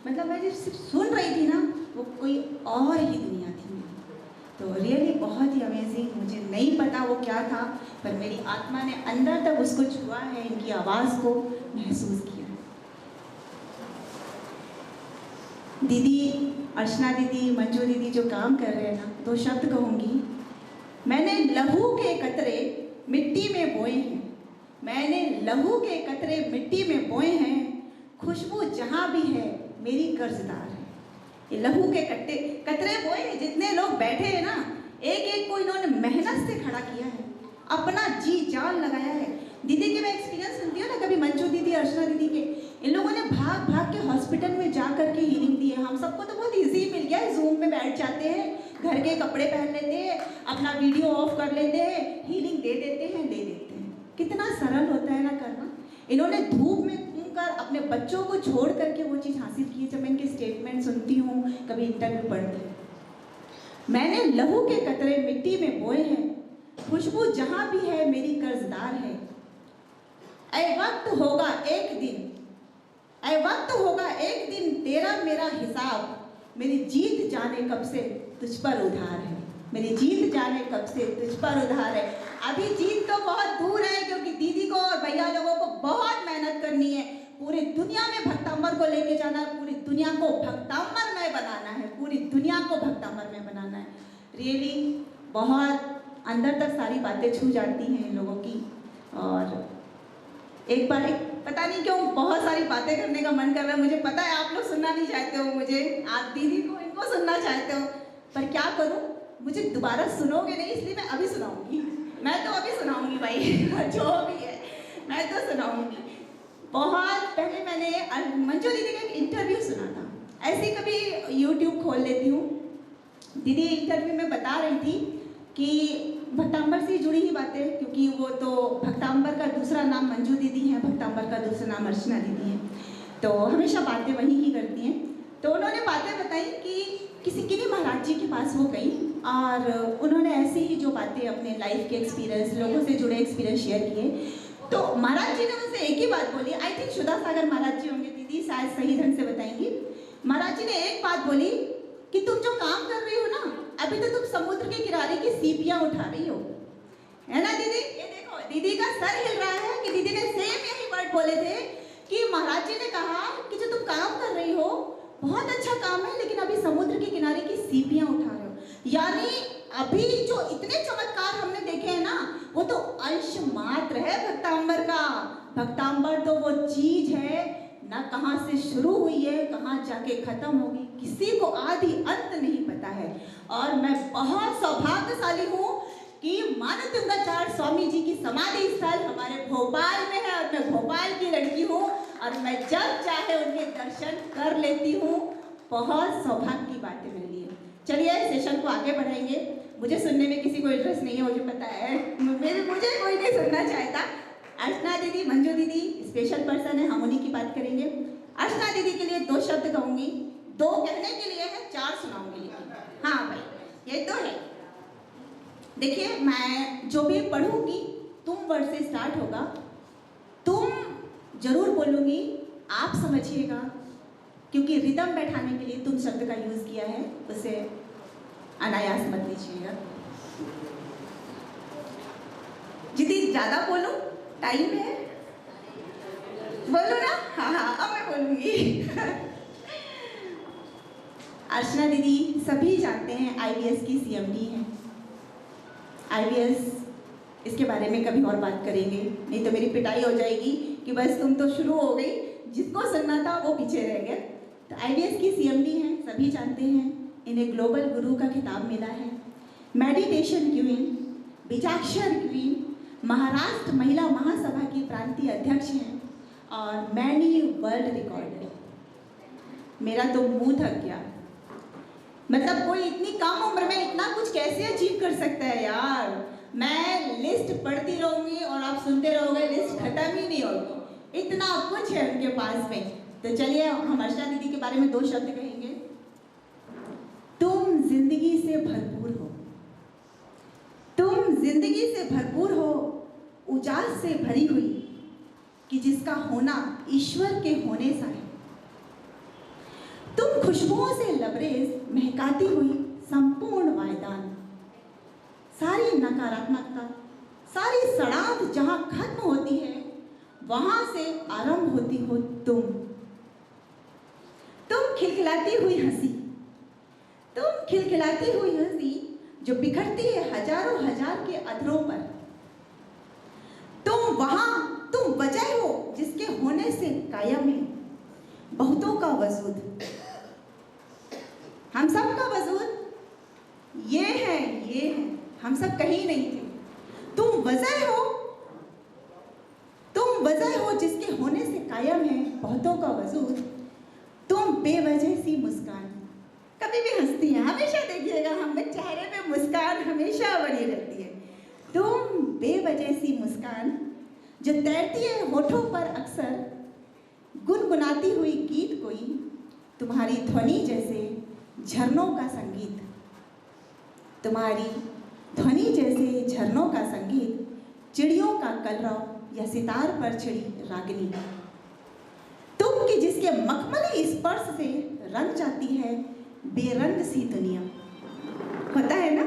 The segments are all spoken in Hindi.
मतलब मैं जब सिर्फ सुन रही थी ना, वो कोई और ही दुनिया थी मेरी। तो रियली बहुत ही अमेजिंग। मुझे नहीं पता वो क्या था, पर मेरी आत्मा ने अंदर तक उसको छुआ है, इनकी आवाज़ को महसूस किया है। दीदी अर्चना दीदी, मंजू दीदी जो काम कर रहे हैं ना, दो शब्द कहूँगी। मैंने लहू के कतरे मिट्टी में बोए हैं, मैंने लहू के कतरे मिट्टी में बोए हैं, खुशबू जहाँ भी है मेरी कर्जदार है। ये लहू के कतरे बोए हैं, जितने लोग बैठे हैं ना, एक एक को इन्होंने मेहनत से खड़ा किया है, अपना जी जान लगाया है। दीदी के मैं एक्सपीरियंस सुनती हूँ ना कभी, मंजू दीदी अर्चना दीदी के, इन लोगों ने भाग भाग के हॉस्पिटल में जा करके हीलिंग दी है। हम सबको तो बहुत ईजी मिल गया है, जूम में बैठ जाते हैं, घर के कपड़े पहन लेते हैं, अपना वीडियो ऑफ कर लेते हैं, हीलिंग दे देते हैं, ले लेते हैं। कितना सरल होता है ना करना। इन्होंने धूप में घूमकर अपने बच्चों को छोड़ करके वो चीज़ हासिल की है। जब मैं इनके स्टेटमेंट सुनती हूँ, कभी इंटरव्यू पढ़ती हूँ, मैंने लहू के कतरे मिट्टी में बोए हैं, खुशबू जहाँ भी है मेरी कर्जदार है। ऐ वक्त होगा एक दिन, ऐ वक्त होगा एक दिन तेरा मेरा हिसाब, मेरी जीत जाने कब से तुझ पर उधार है, मेरी जीत जाने कब से तुझ पर उधार है। अभी जीत तो बहुत दूर है, क्योंकि दीदी को और भैया लोगों को बहुत मेहनत करनी है। पूरी दुनिया में भक्तांबर को लेके जाना है, पूरी दुनिया को भक्तांबर में बनाना है, पूरी दुनिया को भक्तांबर में बनाना है। रियली बहुत अंदर तक सारी बातें छू जाती हैं इन लोगों की। और एक बार पता नहीं क्यों बहुत सारी बातें करने का मन कर रहा है। मुझे पता है आप लोग सुनना नहीं चाहते हो मुझे, आप दीदी को इनको सुनना चाहते हो, पर क्या करूं, मुझे दोबारा सुनोगे नहीं, इसलिए मैं अभी सुनाऊंगी। मैं तो अभी सुनाऊंगी भाई जो भी है मैं तो सुनाऊंगी। बहुत पहले मैंने मंजू दीदी का एक इंटरव्यू सुना था। ऐसे कभी यूट्यूब खोल लेती हूँ, दीदी इंटरव्यू में बता रही थी कि भक्तांबर से जुड़ी ही बातें, क्योंकि वो तो भक्तांबर का दूसरा नाम मंजू दीदी है, भक्तांबर का दूसरा नाम अर्चना दीदी है, तो हमेशा बातें वही ही करती हैं। तो उन्होंने बातें बताई कि किसी किन्हीं महाराज जी के पास वो गई, और उन्होंने ऐसे ही जो बातें अपने लाइफ के एक्सपीरियंस, लोगों से जुड़े एक्सपीरियंस शेयर किए। तो महाराज जी ने उनसे एक ही बात बोली, आई थिंक सुधा सागर महाराज जी होंगे, दीदी शायद सही ढंग से बताएंगी। महाराज जी ने एक बात बोली कि तुम जो काम कर रही हो ना, अभी तो तुम समुद्र के किनारे की सीपियां उठा रही हो, है ना दीदी? ये देखो दीदी का सर हिल रहा है कि दीदी ने सेम यही वर्ड बोले थे कि महाराज जी ने कहा कि जो तुम काम कर रही हो बहुत अच्छा काम है, लेकिन अभी समुद्र के किनारे की सीपियां उठा रहे हो। यानी अभी जो इतने चमत्कार हमने देखे हैं ना, वो तो अंश मात्र है भक्तांबर का। भक्तांबर तो वो चीज है ना, कहाँ से शुरू हुई है कहाँ जाके खत्म होगी, किसी को आदि अंत नहीं पता है। और मैं बहुत सौभाग्यशाली हूँ कि मानवतुंगाचार्य स्वामी जी की समाधि स्थल हमारे भोपाल में है, और मैं भोपाल की लड़की हूँ, और मैं जब चाहे उनके दर्शन कर लेती हूँ। बहुत सौभाग्य की बात है मेरे लिए। चलिए सेशन को आगे बढ़ाएंगे। मुझे सुनने में किसी को इंटरेस्ट नहीं है, मुझे पता है, मुझे कोई नहीं सुनना चाहता। अर्चना दीदी, मंजू दीदी स्पेशल पर्सन है, हम उन्हीं की बात करेंगे। अर्चना दीदी के लिए दो शब्द कहूँगी, दो कहने के लिए है, चार सुनाऊंगी, लेकिन हाँ भाई ये तो है। देखिए मैं जो भी पढ़ूंगी तुम वर्ड से स्टार्ट होगा, तुम जरूर बोलूंगी, आप समझिएगा, क्योंकि रिदम बैठाने के लिए तुम शब्द का यूज किया है, उसे अनायास मत लीजिएगा। जितनी ज्यादा बोलूं, टाइम है, बोलो ना? हाँ अब मैं बोलूंगी अर्चना दीदी सभी जानते हैं आईवीएस की सीएमडी हैं। आईवीएस इसके बारे में कभी और बात करेंगे, नहीं तो मेरी पिटाई हो जाएगी कि बस तुम तो शुरू हो गई, जिसको सुनना था वो पीछे रह गया। तो आईवीएस की सीएमडी हैं, सभी जानते हैं। इन्हें ग्लोबल गुरु का खिताब मिला है, मेडिटेशन क्वीन, बीजाक्षर क्वीन, महाराष्ट्र महिला महासभा की प्रांतीय अध्यक्ष हैं, और मैनी वर्ल्ड रिकॉर्डर। मेरा तो मुंह थक गया, मतलब कोई इतनी कम उम्र में इतना कुछ कैसे अचीव कर सकता है यार। मैं लिस्ट पढ़ती रहूंगी और आप सुनते रहोगे, लिस्ट खत्म ही नहीं होगी, इतना कुछ है उनके पास में। तो चलिए हम अर्चना दीदी के बारे में दो शब्द कहेंगे। तुम जिंदगी से भरपूर हो, तुम जिंदगी से भरपूर हो, उजास से भरी हुई, कि जिसका होना ईश्वर के होने सा है। तुम खुशबुओं से लबरेज महकाती हुई संपूर्ण वायदान, सारी नकारात्मकता, सारी सड़ांध जहां खत्म होती है वहां से आरंभ होती हो तुम खिलखिलाती हुई हंसी, तुम खिलखिलाती हुई हंसी जो बिखरती है हजारों हजार के अधरों पर। तुम वजह हो जिसके होने से कायम है बहुतों का वजूद, हम सब का वजूद ये है, हम सब कहीं नहीं थे। तुम वजह हो जिसके होने से कायम है बहुतों का वजूद। तुम बेवजह सी मुस्कान, कभी भी हंसती हैं, हमेशा देखिएगा हमें चेहरे पे मुस्कान हमेशा बनी रहती है। तुम बेवजह सी मुस्कान जो तैरती है होठों पर अक्सर, गुनगुनाती हुई गीत कोई, तुम्हारी ध्वनि जैसे झरनों का संगीत, तुम्हारी ध्वनि जैसे झरनों का संगीत, चिड़ियों का कलरव या सितार पर छिड़ी रागनी। तुम कि जिसके मखमली स्पर्श से रंग जाती है बेरंग सी दुनिया। होता है ना,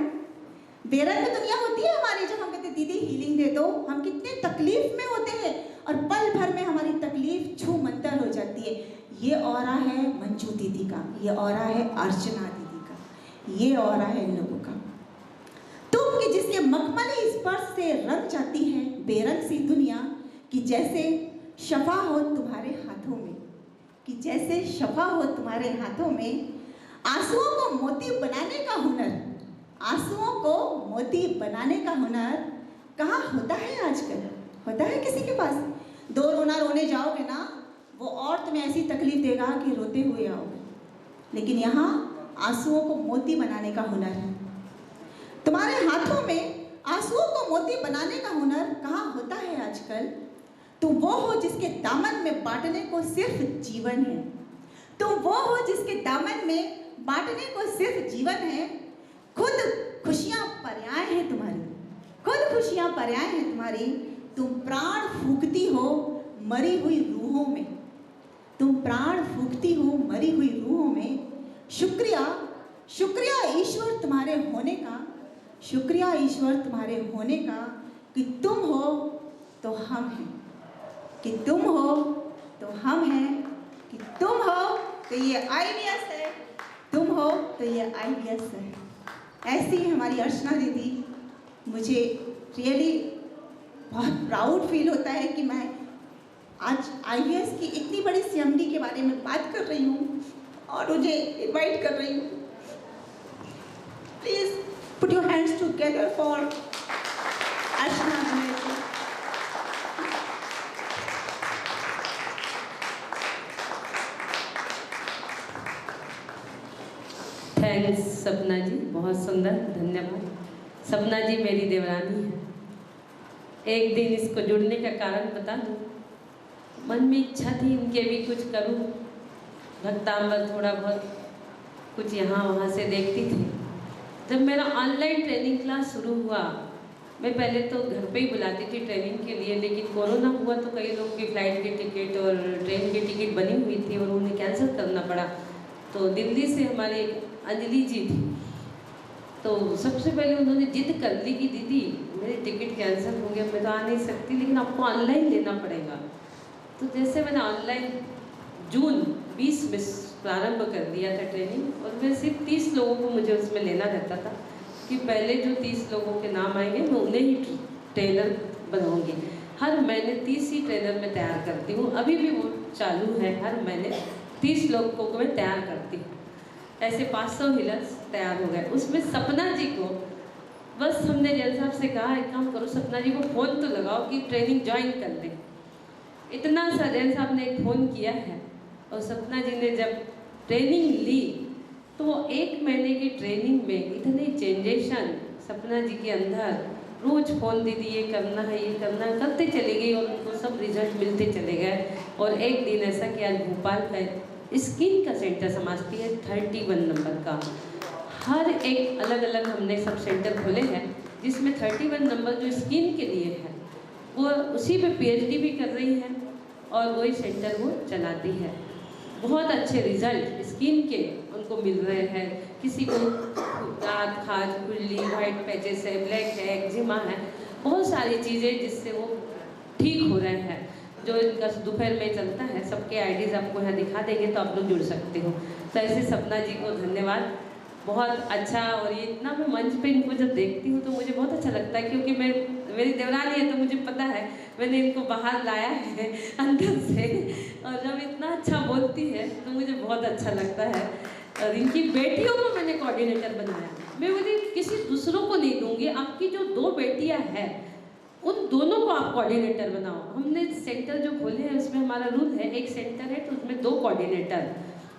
बेरंग दुनिया होती है हमारी, जब हम कहते दीदी हीलिंग दे दो, हम कितने तकलीफ में होते हैं और पल भर में हमारी तकलीफ छू मंतर हो जाती है। ये ऑरा है मंजू दीदी का, ये ऑरा है अर्चना दीदी का, ये ऑरा है इन लोगों का। तुम कि जिसके मखमली स्पर्श से रंग जाती है बेरंग सी दुनिया, कि जैसे शफा हो तुम्हारे हाथों में, कि जैसे शफा हो तुम्हारे हाथों में। आंसुओं को मोती बनाने का हुनर, आंसुओं को मोती बनाने का हुनर कहाँ होता है आजकल? होता है किसी के पास? दो रोना रोने जाओगे ना, वो और तुम्हें ऐसी तकलीफ देगा कि रोते हुए आओगे। लेकिन यहाँ आंसुओं को मोती बनाने का हुनर है तुम्हारे हाथों में। आंसुओं को मोती बनाने का हुनर कहाँ होता है आजकल? तुम वो हो जिसके दामन में बांटने को सिर्फ जीवन है, तुम वो हो जिसके दामन में बांटने को सिर्फ जीवन है। खुद खुशियां पर्याय है तुम्हारी, खुद खुशियां पर्याय है तुम्हारी। तुम प्राण फूंकती हो मरी हुई रूहों में, तुम प्राण फूंकती हो मरी हुई रूहों में। शुक्रिया, शुक्रिया ईश्वर तुम्हारे होने का, शुक्रिया ईश्वर तुम्हारे होने का, कि तुम हो तो हम हैं, कि तुम हो तो हम हैं, कि तुम हो तो ये IVS है, तुम हो तो ये IVS है। ऐसी हमारी अर्चना दीदी, मुझे रियली बहुत प्राउड फील होता है कि मैं आज IVS की इतनी बड़ी CMD के बारे में बात कर रही हूँ और मुझे इनवाइट कर रही हूँ। Please put your hands together for Archana Banerjee. Thanks सपना जी, बहुत सुंदर, धन्यवाद। सपना जी मेरी देवरानी है। एक दिन इसको जुड़ने का कारण बता दूँ। मन में इच्छा थी इनके भी कुछ करूँ, भक्तांबर थोड़ा बहुत कुछ यहाँ वहाँ से देखती थी। जब मेरा ऑनलाइन ट्रेनिंग क्लास शुरू हुआ, मैं पहले तो घर पे ही बुलाती थी ट्रेनिंग के लिए, लेकिन कोरोना हुआ तो कई लोग की फ़्लाइट की टिकट और ट्रेन की टिकट बनी हुई थी और उन्हें कैंसिल करना पड़ा। तो दिल्ली से हमारे अंजलि जी थी, तो सबसे पहले उन्होंने जिद कर ली कि दीदी मेरी टिकट कैंसिल हो गया, मैं तो आ नहीं सकती, लेकिन आपको ऑनलाइन लेना पड़ेगा। तो जैसे मैंने ऑनलाइन जून 20 में प्रारंभ कर दिया था ट्रेनिंग, और मैं सिर्फ 30 लोगों को मुझे उसमें लेना रहता था कि पहले जो 30 लोगों के नाम आएंगे मैं उन्हें ही ट्रेनर बनाऊंगी। हर महीने 30 ही ट्रेनर मैं तैयार करती हूँ, अभी भी वो चालू है। हर महीने 30 लोगों को मैं तैयार करती हूँ। ऐसे 500 हीलर्स तैयार हो गए। उसमें सपना जी को बस हमने जैन साहब से कहा, एक काम करो सपना जी को फ़ोन तो लगाओ कि ट्रेनिंग ज्वाइन कर लें। इतना सा जैन साहब ने एक फ़ोन किया है, और सपना जी ने जब ट्रेनिंग ली तो 1 महीने की ट्रेनिंग में इतने चेंजेशन सपना जी के अंदर, रोज़ फ़ोन दीदी ये करना है ये करना है करते चले गई, और उनको सब रिजल्ट मिलते चले गए। और एक दिन ऐसा कि आज भोपाल का स्किन का सेंटर समाजती है 31 नंबर का, हर एक अलग अलग हमने सब सेंटर खोले हैं, जिसमें 31 नंबर जो स्किन के लिए है वो उसी पे PhD भी कर रही है और वही सेंटर वो चलाती है। बहुत अच्छे रिजल्ट स्किन के उनको मिल रहे हैं। किसी को दांत खाज, खुजली, वाइट पैचेस है, ब्लैक है, एक्जिमा है, बहुत सारी चीज़ें जिससे वो ठीक हो रहे हैं। जो इनका दोपहर में चलता है, सबके आईडीज़ आपको यहाँ दिखा देंगे तो आप लोग जुड़ सकते हो। तो ऐसे सपना जी को धन्यवाद, बहुत अच्छा। और ये इतना मैं मंच पे इनको जब देखती हूँ तो मुझे बहुत अच्छा लगता है, क्योंकि मेरी देवरानी है तो मुझे पता है, मैंने इनको बाहर लाया है अंदर से, और जब इतना अच्छा बोलती है तो मुझे बहुत अच्छा लगता है। और इनकी बेटियों को मैंने कोऑर्डिनेटर बनाया। मैं बोली किसी दूसरों को नहीं दूंगी, आपकी जो 2 बेटियां हैं उन दोनों को आप कोऑर्डिनेटर बनाओ। हमने सेंटर जो खोले हैं उसमें हमारा रूल है, एक सेंटर है तो उसमें 2 कोऑर्डिनेटर।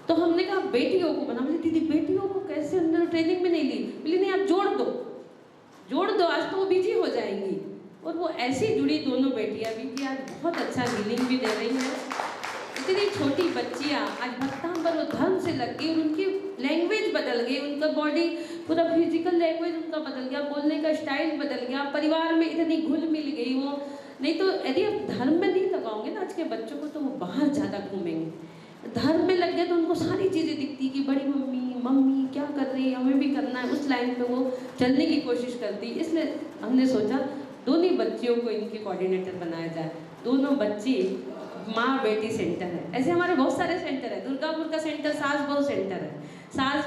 तो हमने कहा बेटियों को बना। बोली दीदी बेटियों को कैसे, उन्होंने ट्रेनिंग में नहीं ली। बोली नहीं, आप जोड़ दो, आज तो वो बिजी हो जाएंगी। और वो ऐसी जुड़ी दोनों बेटियां भी कि आज बहुत अच्छा हीलिंग भी दे रही हैं। इतनी छोटी बच्चियां आज भक्तांबर और धर्म से लग गई, उनकी लैंग्वेज बदल गई, उनका बॉडी पूरा फिजिकल लैंग्वेज उनका बदल गया, बोलने का स्टाइल बदल गया, परिवार में इतनी घुल मिल गई वो। नहीं तो यदि आप धर्म में नहीं लगाओगे ना आज के बच्चों को, तो वो बाहर ज़्यादा घूमेंगे। धर्म में लग गए तो उनको सारी चीज़ें दिखती कि बड़ी मम्मी क्या कर रही है, हमें भी करना है, उस लाइन पे वो चलने की कोशिश करती। इसलिए हमने सोचा दोनों बच्चियों को इनके कोऑर्डिनेटर बनाया जाए। दोनों बच्ची माँ बेटी सेंटर है। ऐसे हमारे बहुत सारे सेंटर है। दुर्गापुर का सेंटर सास बहू सेंटर है, सास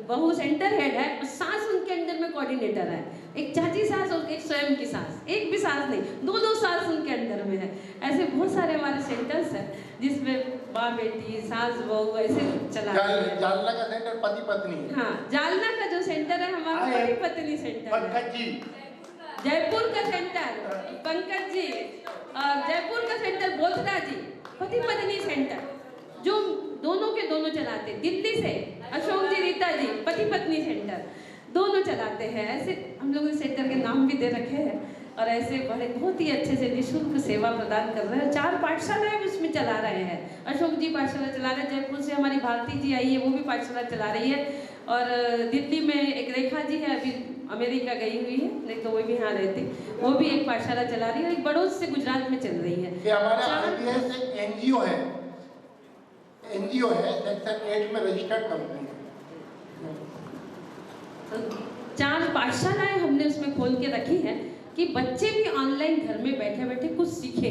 बहू सेंटर हेड है, और सास उनके अंडर में कोऑर्डिनेटर है। एक चाची सास और एक स्वयं की सास, एक भी सास नहीं, 2 सास उनके अंडर में है। ऐसे बहुत सारे हमारे सेंटर्स हैं जिसमें माँ बेटी सास बहू ऐसे चला रहे हैं। जालना का सेंटर पति पत्नी। हाँ, जालना का जो सेंटर है हमारा पति पत्नी सेंटर है। जयपुर का सेंटर पंकज जी, जयपुर का सेंटर बोथरा जी, पति पत्नी सेंटर जो दोनों के दोनों चलाते। दिल्ली से अशोक जी, रीता जी, पति पत्नी सेंटर दोनों चलाते हैं। ऐसे हम लोग इस सेंटर के नाम भी दे रखे हैं, और ऐसे बड़े बहुत ही अच्छे से निःशुल्क सेवा प्रदान कर रहे हैं। 4 पाठशालाएं उसमें चला रहे हैं। अशोक जी पाठशाला चला रहे हैं, जयपुर से हमारी भारती जी आई है वो भी पाठशाला चला रही है, और दिल्ली में एक रेखा जी है, अभी अमेरिका गई हुई है, नहीं तो वो भी यहाँ रहती, वो भी एक पाठशाला चला रही है। एक बड़ौद से गुजरात में चल रही है। ये हमारे IBS एक एनजीओ है, सेक्शन 8 में रजिस्टर्ड कंपनी है। 4 पाठशालाएं हमने उसमें खोल के रखी है कि बच्चे भी ऑनलाइन घर में बैठे बैठे कुछ सीखे।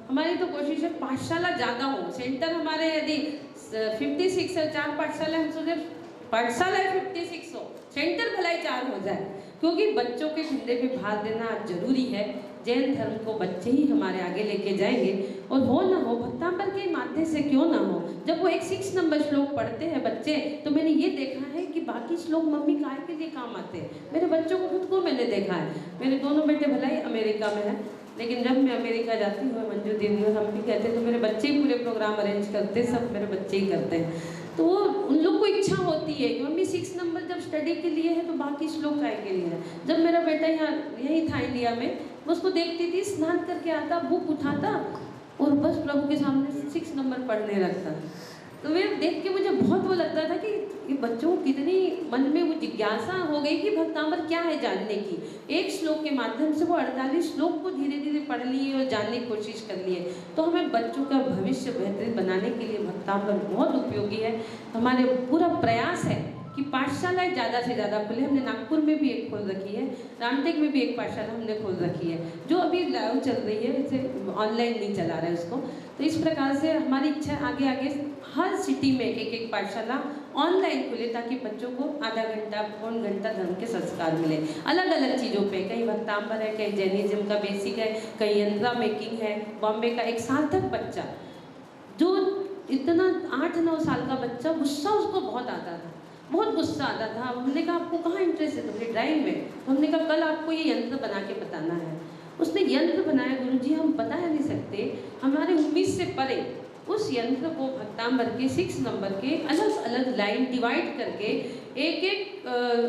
हमारी तो कोशिश है पाठशाला ज़्यादा हो। सेंटर हमारे यदि 56 है, 4 पाठशाला, हम सोचे पाठशाला 56 हो, सेंटर भलाई 4 हो जाए, क्योंकि बच्चों के झंडे पे भाग देना जरूरी है। जैन धर्म को बच्चे ही हमारे आगे लेके जाएंगे, और हो ना हो भक्तांबर के माध्यम से क्यों ना हो। जब वो एक 6 नंबर श्लोक पढ़ते हैं बच्चे, तो मैंने ये देखा है कि बाकी श्लोक मम्मी काय के लिए काम आते हैं। मेरे बच्चों को खुद को मैंने देखा है। मेरे दोनों बेटे भलाई अमेरिका में हैं, लेकिन जब मैं अमेरिका जाती हूँ, मंजू दीदी और हम भी कहते हैं, तो मेरे बच्चे ही पूरे प्रोग्राम अरेंज करते, सब मेरे बच्चे ही करते हैं। तो वो उन लोग को इच्छा होती है कि मम्मी 6 नंबर जब स्टडी के लिए है तो बाकी श्लोक काय के लिए है। जब मेरा बेटा यहाँ यही था इंडिया में, मैं उसको देखती थी, स्नान करके आता, बुक उठाता और बस प्रभु के सामने 6 नंबर पढ़ने लगता। तो मैं देख के मुझे बहुत वो लगता था कि ये बच्चों को कितनी मन में वो जिज्ञासा हो गई कि भक्तांबर क्या है जानने की। एक श्लोक के माध्यम से वो 48 श्लोक को धीरे धीरे पढ़ लिए और जानने की कोशिश कर लिए। तो हमें बच्चों का भविष्य बेहतरीन बनाने के लिए भक्तांबर बहुत उपयोगी है। हमारे पूरा प्रयास है कि पाठशालाएं ज़्यादा से ज़्यादा खुले। हमने नागपुर में भी एक खोल रखी है, रामटेक में भी एक पाठशाला हमने खोल रखी है, जो अभी लाइव चल रही है, इसे ऑनलाइन नहीं चला रहे उसको। तो इस प्रकार से हमारी इच्छा आगे आगे हर सिटी में एक पाठशाला ऑनलाइन खुले, ताकि बच्चों को आधा घंटा पौन घंटा धर्म के संस्कार मिले अलग अलग चीज़ों पे। कहीं भक्तांबर है, कहीं जैनिज्म का बेसिक है, कहीं यंत्रा मेकिंग है। बॉम्बे का एक सार्थक बच्चा, जो इतना 8-9 साल का बच्चा, गुस्सा उसको बहुत आता था, बहुत गुस्सा आता था। हमने कहा आपको कहाँ इंटरेस्ट है? तो ड्राइंग में। तो हमने कहा कल आपको ये यंत्र बना के बताना है। उसने यंत्र बनाया। गुरुजी हम बता नहीं सकते, हमारे उम्मीद से परे उस यंत्र को भक्तांबर के 6 नंबर के अलग अलग लाइन डिवाइड करके एक एक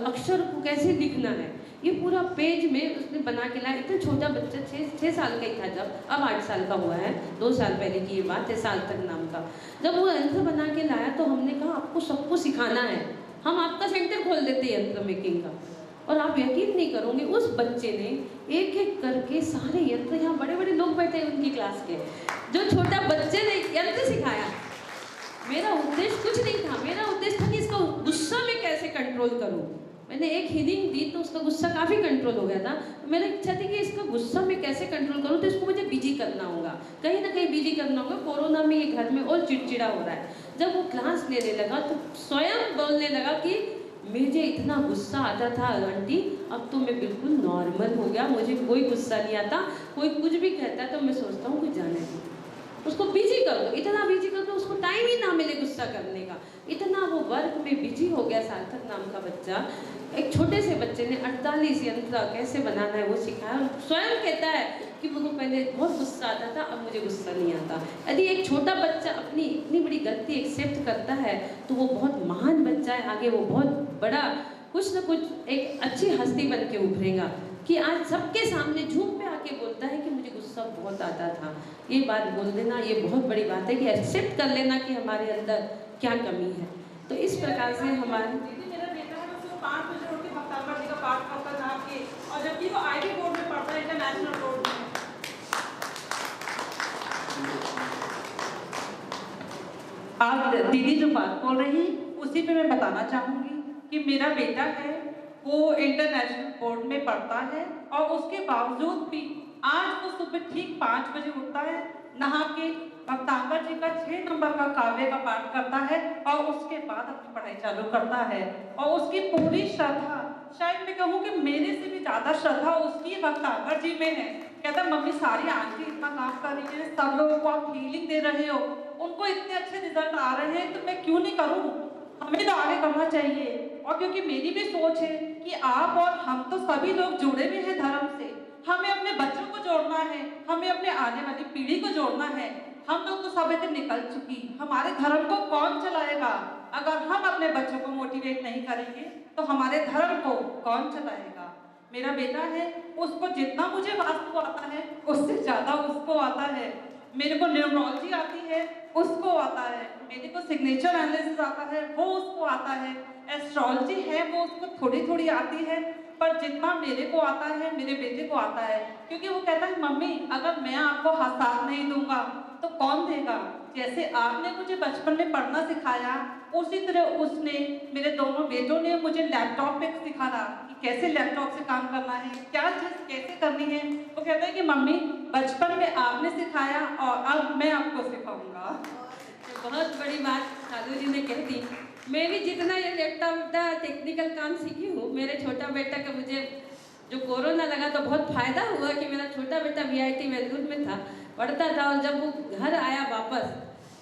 अक्षर को कैसे लिखना है, ये पूरा पेज में उसने बना के लाया। इतना छोटा बच्चा 6 साल का ही था जब, अब 8 साल का हुआ है, 2 साल पहले की ये बात है, सार्थक नाम का। जब वो यंत्र बना के लाया तो हमने कहा आपको सबको सिखाना है, हम आपका सेंटर खोल देते यंत्र मेकिंग का। और आप यकीन नहीं करोगे, उस बच्चे ने एक एक करके सारे यंत्र, यहाँ बड़े बड़े लोग बैठे हैं उनकी क्लास के, जो छोटा बच्चे ने यंत्र सिखाया, हीलिंग दी तो उसका गुस्सा काफ़ी कंट्रोल हो गया था। मेरी इच्छा थी कि इसका गुस्सा मैं कैसे कंट्रोल करूँ, तो इसको मुझे बिजी करना होगा, कहीं ना कहीं बिजी करना होगा। कोरोना में ये घर में और चिड़चिड़ा हो रहा है। जब वो क्लास लेने लगा तो स्वयं बोलने लगा कि मुझे इतना गुस्सा आता था आंटी, अब तो मैं बिल्कुल नॉर्मल हो गया, मुझे कोई गुस्सा नहीं आता, कोई कुछ भी कहता है तो मैं सोचता हूँ कुछ जाने दो, उसको बिजी कर दो, इतना बिजी कर दो उसको टाइम ही ना मिले गुस्सा करने का। इतना वो वर्क में बिजी हो गया। सार्थक नाम का बच्चा, एक छोटे से बच्चे ने 48 यंत्र कैसे बनाना है वो सिखाया। स्वयं कहता है कि मुझे पहले बहुत गुस्सा आता था, अब मुझे गुस्सा नहीं आता। यदि एक छोटा बच्चा अपनी इतनी बड़ी गलती एक्सेप्ट करता है तो वो बहुत महान बच्चा है, आगे वो बहुत बड़ा कुछ ना कुछ एक अच्छी हस्ती बन के उभरेगा। कि आज सबके सामने झूम पे आके बोलता है कि मुझे गुस्सा बहुत आता था। ये बात बोल देना ये बहुत बड़ी बात है कि एक्सेप्ट कर लेना कि हमारे अंदर क्या कमी है। तो इस प्रकार से हमारे मेरा बेटा है, उसको 5 बजे उठ के भक्तांबर जी का पाठ करता था आपके, और जबकि वो आईबी बोर्ड में पढ़ता है, इंटरनेशनल बोर्ड में। आज दीदी जो बात बोल रही उसी पे मैं बताना चाहूँगी कि मेरा बेटा है वो इंटरनेशनल बोर्ड में पढ़ता है, और उसके बावजूद भी आज वो सुबह ठीक 5 बजे उठता है, नहा के भक्तांबर जी का 6 नंबर का काव्य का पाठ करता है और उसके बाद अपनी पढ़ाई चालू करता है। और उसकी पूरी श्रद्धा, शायद मैं कहूँ कि मेरे से भी ज़्यादा श्रद्धा उसकी भक्तांबर जी में है। कहता मम्मी सारी आंटी इतना काम कर रही है, सब लोगों को आप हीलिंग दे रहे हो, उनको इतने अच्छे रिजल्ट आ रहे हैं, तो मैं क्यों नहीं करूँ, हमें तो आगे करना चाहिए। और क्योंकि मेरी भी सोच है कि आप और हम तो सभी लोग जुड़े हुए हैं धर्म से, हमें अपने बच्चों को जोड़ना है, हमें अपने आने वाली पीढ़ी को जोड़ना है। हम लोग तो सब इतने निकल चुकी, हमारे धर्म को कौन चलाएगा? अगर हम अपने बच्चों को मोटिवेट नहीं करेंगे तो हमारे धर्म को कौन चलाएगा? मेरा बेटा है, उसको जितना मुझे वास्तु आता है उससे ज्यादा उसको आता है। मेरे को न्यूमरोलॉजी आती है, उसको आता है। मेरे को सिग्नेचर एनालिसिस आता है, वो उसको आता है। एस्ट्रोलॉजी है वो उसको थोड़ी थोड़ी आती है, पर जितना मेरे को आता है मेरे बेटे को आता है। क्योंकि वो कहता है मम्मी अगर मैं आपको साथ नहीं दूंगा तो कौन देगा? जैसे आपने मुझे बचपन में पढ़ना सिखाया, उसी तरह उसने, मेरे दोनों बेटों ने मुझे लैपटॉप पे सिखाया कि कैसे लैपटॉप से काम करना है, क्या चीज़ कैसे करनी है। वो कहता है कि मम्मी बचपन में आपने सिखाया और अब मैं आपको सिखाऊंगा। बहुत बड़ी बात साधु जी ने कह दी। मैं भी जितना ये लैपटॉप का टेक्निकल काम सीखी हूँ, मेरे छोटा बेटा का मुझे जो कोरोना लगा तो बहुत फ़ायदा हुआ कि मेरा छोटा बेटा VIT मैसूर में था, पढ़ता था, और जब वो घर आया वापस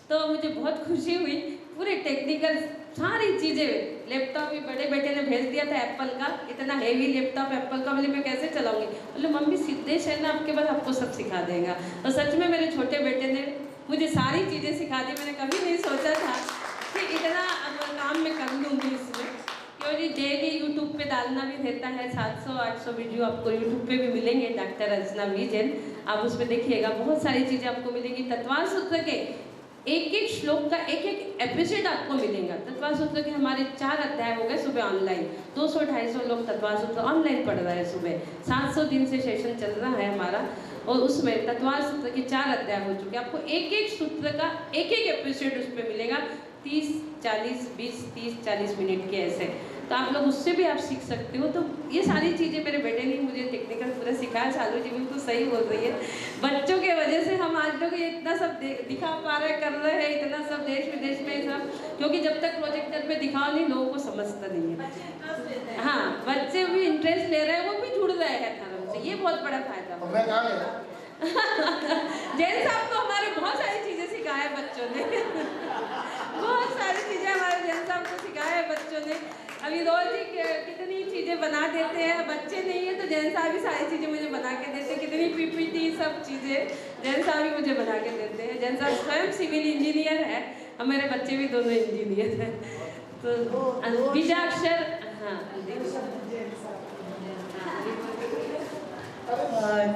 तो मुझे बहुत खुशी हुई। पूरे टेक्निकल सारी चीज़ें, लैपटॉप भी बड़े बेटे ने भेज दिया था एप्पल का, इतना हेवी लैपटॉप एप्पल का, बोले मैं कैसे चलाऊंगी? बोले मम्मी सिद्धेश है ना आपके पास, आपको सब सिखा देगा। और सच में मेरे छोटे बेटे ने मुझे सारी चीज़ें सिखा दी। मैंने कभी नहीं सोचा था कि इतना काम मैं कर लूँगी इसमें, क्योंकि डेली यूट्यूब पे डालना भी रहता है। 700-800 वीडियो आपको यूट्यूब पे भी मिलेंगे, डॉक्टर अर्चना विजन, आप उसमें देखिएगा, बहुत सारी चीज़ें आपको मिलेंगी। तत्वार सूत्र के एक एक श्लोक का एक एक एपिसोड आपको मिलेगा। तत्वार सूत्र के हमारे 4 अध्याय हो गए सुबह ऑनलाइन, 200-250 लोग तत्वार सूत्र ऑनलाइन पढ़ रहे हैं सुबह। 700 दिन से सेशन चल रहा है हमारा, और उसमें तत्वार सूत्र के 4 अध्याय हो चुके हैं। आपको एक एक सूत्र का एक एक एपिसोड उस पर मिलेगा, 30, 40, 20, 30, 40 मिनट के ऐसे। तो आप लोग उससे भी आप सीख सकते हो। तो ये सारी चीज़ें मेरे बेटे ने मुझे टेक्निकल पूरा सिखाया। चालू जी बिल्कुल सही बोल रही है, बच्चों के वजह से हम आज लोग ये इतना सब दिखा पा रहे, कर रहे हैं, इतना सब देश विदेश में सब, क्योंकि जब तक प्रोजेक्टर पे दिखाओ नहीं लोगों को समझता नहीं है। हाँ, बच्चे भी इंटरेस्ट ले रहे हैं, वो भी जुड़ रहे हैं धर्म से, ये बहुत बड़ा फायदा। जैन साहब को हमारे बहुत सारी चीज़ें सिखाया बच्चों ने बहुत सारी चीज़ें हमारे जैन साहब को सिखाया बच्चों ने। अभी रोज ही कितनी चीज़ें बना देते हैं, बच्चे नहीं है तो जैन साहब भी सारी चीज़ें मुझे बना के देते हैं। कितनी PPT सब चीज़ें जैन साहब भी मुझे बना के देते हैं। जैन साहब स्वयं सिविल इंजीनियर है और मेरे बच्चे भी दोनों इंजीनियर हैं। तो बीजाक्षर, हाँ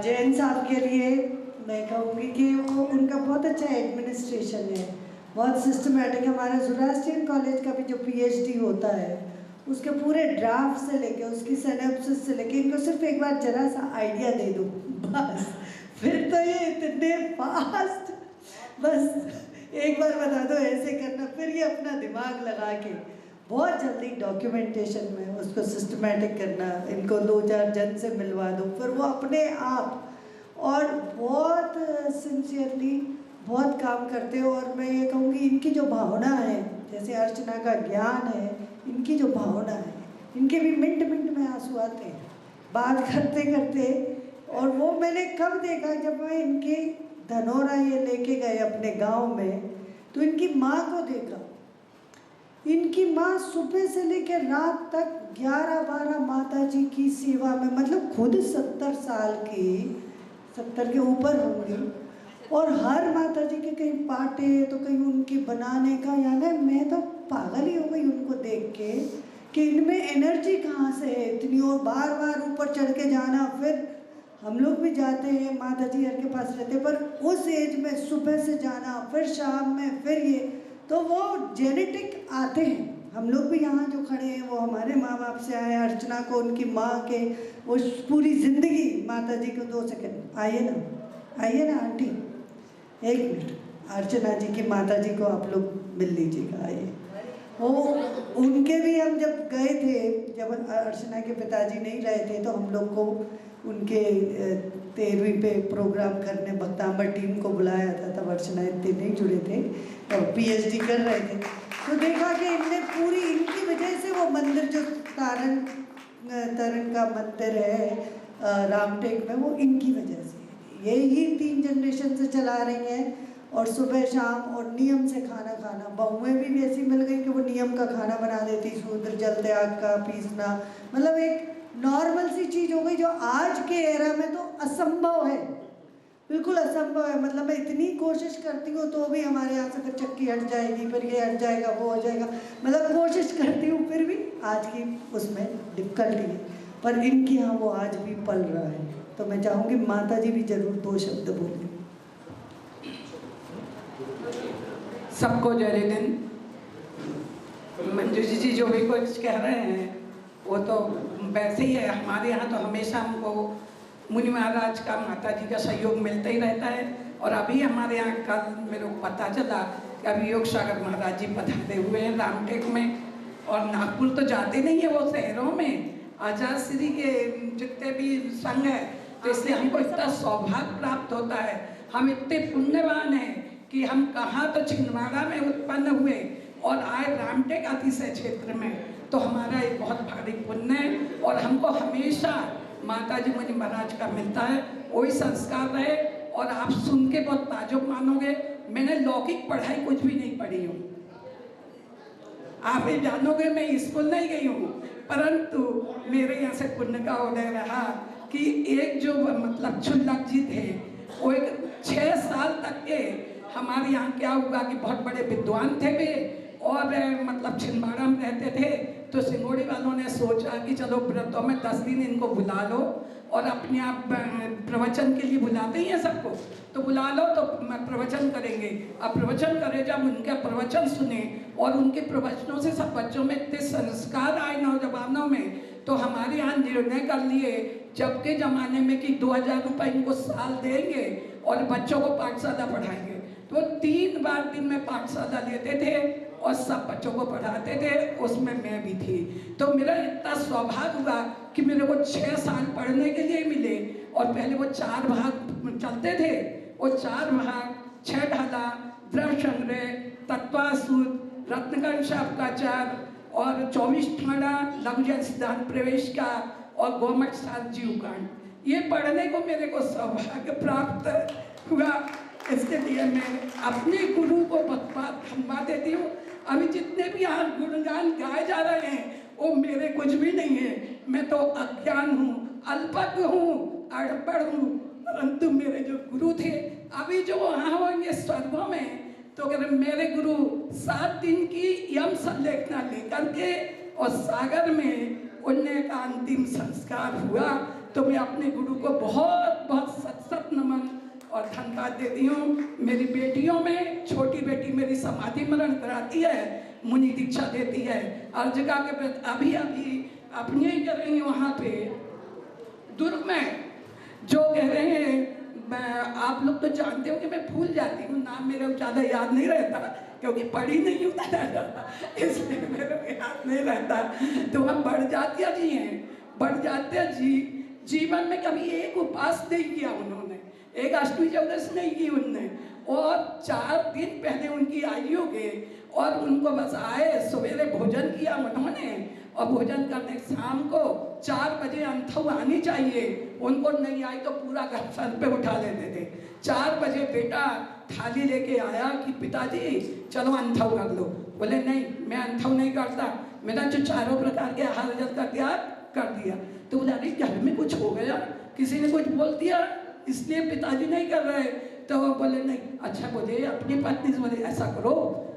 जैन साहब के लिए मैं कहूँगी कि वो उनका बहुत अच्छा एडमिनिस्ट्रेशन है, बहुत सिस्टमेटिक। हमारा ज़ोरास्ट्रियन कॉलेज का भी जो PhD होता है उसके पूरे ड्राफ्ट से लेके उसकी सिनेप्सिस से लेके, इनको सिर्फ एक बार जरा सा आइडिया दे दो बस, फिर तो ये इतने फास्ट, बस एक बार बता दो ऐसे करना, फिर ये अपना दिमाग लगा के बहुत जल्दी डॉक्यूमेंटेशन में उसको सिस्टमेटिक करना, इनको 2-4 जन से मिलवा दो, फिर वो अपने आप और बहुत सिंसियरली बहुत काम करते हो। और मैं ये कहूँगी इनकी जो भावना है, जैसे अर्चना का ज्ञान है, इनकी जो भावना है, इनके भी मिनट मिनट में आंसू आते हैं बात करते करते। और वो मैंने कब देखा, जब मैं इनके धनौरा ये लेके गए अपने गांव में, तो इनकी माँ को देखा। इनकी माँ सुबह से लेकर रात तक 11-12 माता जी की सेवा में, मतलब खुद 70 साल की, 70 के ऊपर होंगी, और हर माता जी के कहीं पाटे तो कहीं उनके बनाने का, यानी मैं तो पागल ही हो गई उनको देख के कि इनमें एनर्जी कहाँ से है इतनी। और बार बार ऊपर चढ़ के जाना, फिर हम लोग भी जाते हैं, माता जी हर के पास रहते, पर उस एज में सुबह से जाना, फिर शाम में, फिर ये, तो वो जेनेटिक आते हैं। हम लोग भी यहाँ जो खड़े हैं वो हमारे माँ बाप से आए, अर्चना को उनकी माँ के, वो पूरी ज़िंदगी माता जी को 2 सेकंड आइए ना आंटी, 1 मिनट, अर्चना जी की माता जी को आप लोग मिल लीजिएगा, आइए। वो उनके भी हम जब गए थे, जब अर्चना के पिताजी नहीं रहे थे, तो हम लोग को उनके 13वीं पे प्रोग्राम करने भक्तांबर टीम को बुलाया था। तब अर्चना इतने नहीं जुड़े थे और PhD कर रहे थे, तो देखा कि इनने पूरी, इनकी वजह से वो मंदिर जो तरन का मंदिर है रामटेक में, वो इनकी वजह से, यही 3 जनरेशन से चला रही हैं। और सुबह शाम और नियम से खाना खाना, बहुएं भी ऐसी मिल गई कि वो नियम का खाना बना देती, सूद्र जल त्याग का पीसना, मतलब एक नॉर्मल सी चीज़ हो गई जो आज के एरा में तो असंभव है, बिल्कुल असंभव है। मतलब मैं इतनी कोशिश करती हूँ तो भी हमारे यहाँ से फिर चक्की हट जाएगी, फिर ये हट जाएगा, वो हो जाएगा, मतलब कोशिश करती हूँ, फिर भी आज की उसमें डिफ़िकल्टी है, पर इनके यहाँ वो आज भी पल रहा है। तो मैं चाहूँगी माता जी भी जरूर 2 शब्द बोलें। सबको जय दिन। मंजू जी जो भी कुछ कह रहे हैं वो तो वैसे ही है। हमारे यहाँ तो हमेशा हमको मुनि महाराज का, माता जी का सहयोग मिलता ही रहता है। और अभी हमारे यहाँ कल मेरे को पता चला कि अभी योग सागर महाराज जी पधारे हुए हैं रामटेक में। और नागपुर तो जाते नहीं है वो शहरों में, आचार्य श्री के जितने भी संघ है, तो इसलिए हमको इतना सौभाग्य प्राप्त होता है। हम इतने पुण्यवान हैं कि हम कहाँ तो छिंदवाड़ा में उत्पन्न हुए और आए रामटेक अतिशय क्षेत्र में, तो हमारा एक बहुत भारी पुण्य है। और हमको हमेशा माता जी मुनि महाराज का मिलता है, वही संस्कार रहे। और आप सुन के बहुत ताजुब मानोगे, मैंने लौकिक पढ़ाई कुछ भी नहीं पढ़ी हूँ, आप ही जानोगे मैं स्कूल नहीं गई हूँ, परंतु मेरे यहाँ से पुण्य का उदय रहा कि एक जो मतलब छुल्लक जी थे, वो एक 6 साल तक के हमारे यहाँ क्या हुआ कि बहुत बड़े विद्वान थे वे, और मतलब छिंदवाड़ा में रहते थे। तो सिंगोड़ी वालों ने सोचा कि चलो व्रतों में 10 दिन इनको बुला लो, और अपने आप प्रवचन के लिए बुलाते ही हैं सबको, तो बुला लो तो प्रवचन करेंगे। अब प्रवचन करे, जब उनका प्रवचन सुने और उनके प्रवचनों से सब बच्चों में इतने संस्कार आए नौजवानों में, तो हमारे यहाँ निर्णय कर लिए जब के ज़माने में कि 2000 रुपये इनको साल देंगे और बच्चों को पाठशाला पढ़ाएंगे। तो 3 बार दिन में पाठशाला लेते थे और सब बच्चों को पढ़ाते थे, उसमें मैं भी थी। तो मेरा इतना सौभाग्य हुआ कि मेरे को 6 साल पढ़ने के लिए मिले। और पहले वो 4 भाग चलते थे, वो 4 भाग 6 ढाला, द्रव्य संग्रह, तत्वासूत, रत्नगण शापकाचार और 24 ठाड़ा, लघु जन सिद्धांत प्रवेश का और गोमठ सात जीवकांड, ये पढ़ने को मेरे को सौभाग्य प्राप्त हुआ। इसके लिए मैं अपने गुरु को बहुत धन्यवाद देती हूँ। अभी जितने भी यहाँ गुणगान गाए जा रहे हैं वो मेरे कुछ भी नहीं है, मैं तो अज्ञान हूँ, अल्पज्ञ हूँ, अड़पड़ हूँ, परंतु मेरे जो गुरु थे अभी जो वहाँ होंगे स्वर्गों में, तो अगर मेरे गुरु 7 दिन की यम संलेखना लेकर के और सागर में उन्हें का अंतिम संस्कार हुआ, तो मैं अपने गुरु को बहुत बहुत सत नमन और धन्यवाद देती हूँ। मेरी बेटियों में छोटी बेटी मेरी समाधि मरण कराती है, मुनि दीक्षा देती है, अर्जगा के प्रति अभी अपने ही कर रही हैं वहाँ पे दुर्ग में, जो कह रहे हैं आप लोग तो जानते हो कि मैं भूल जाती हूँ, नाम मेरा ज़्यादा याद नहीं रहता क्योंकि पढ़ी नहीं हूँ इसलिए मेरा याद नहीं रहता। तो हम बढ़जात्या जी हैं। बढ़जात्या जी जीवन में कभी एक उपवास नहीं किया उन्होंने, एक अष्टमी चौदस नहीं की उनने, और 4 दिन पहले उनकी आयु के और उनको बस आए, सवेरे भोजन किया उन्होंने और भोजन करने शाम को 4 बजे अंथव आनी चाहिए, उनको नहीं आई तो पूरा घर सर पे उठा लेते थे। 4 बजे बेटा थाली लेके आया कि पिताजी चलो अंथव कर लो। बोले नहीं, मैं अंथव नहीं करता, मेरा जो चारों प्रकार के आहार जल का त्याग कर दिया। तो बोला अरे घर में कुछ हो गया, किसी ने कुछ बोल दिया इसलिए पिताजी नहीं कर रहे। तो वो बोले नहीं, अच्छा बोले अपनी पत्नी से बोले ऐसा करो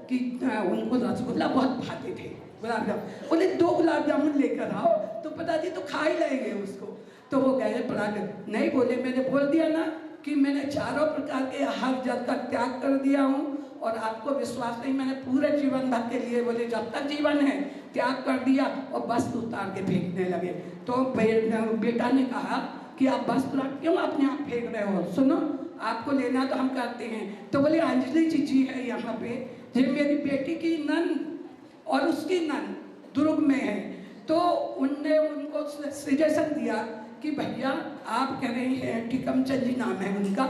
कि उनको रसगुल्ला बहुत भाते थे, गुलाब जामुन, बोले 2 गुलाब जामुन लेकर आओ तो पिताजी तो खा ही लेंगे उसको। तो वो गए पराठे, नहीं बोले मैंने बोल दिया ना कि मैंने चारों प्रकार के आहार जल का त्याग कर दिया हूँ और आपको विश्वास नहीं, मैंने पूरे जीवन भर के लिए बोले जब तक जीवन है त्याग कर दिया और वस्त्र उतार के फेंकने लगे। तो बेटा ने कहा कि आप वस्त्र क्यों अपने आप फेंक रहे हो, सुनो आपको लेना तो हम करते हैं। तो बोले अंजलि जी है यहाँ पे, ये मेरी बेटी की नन और उसकी नन दुर्ग में है। तो उनने उनको सजेशन दिया कि भैया आप कह रहे हैं, टिकमचंद जी नाम है उनका,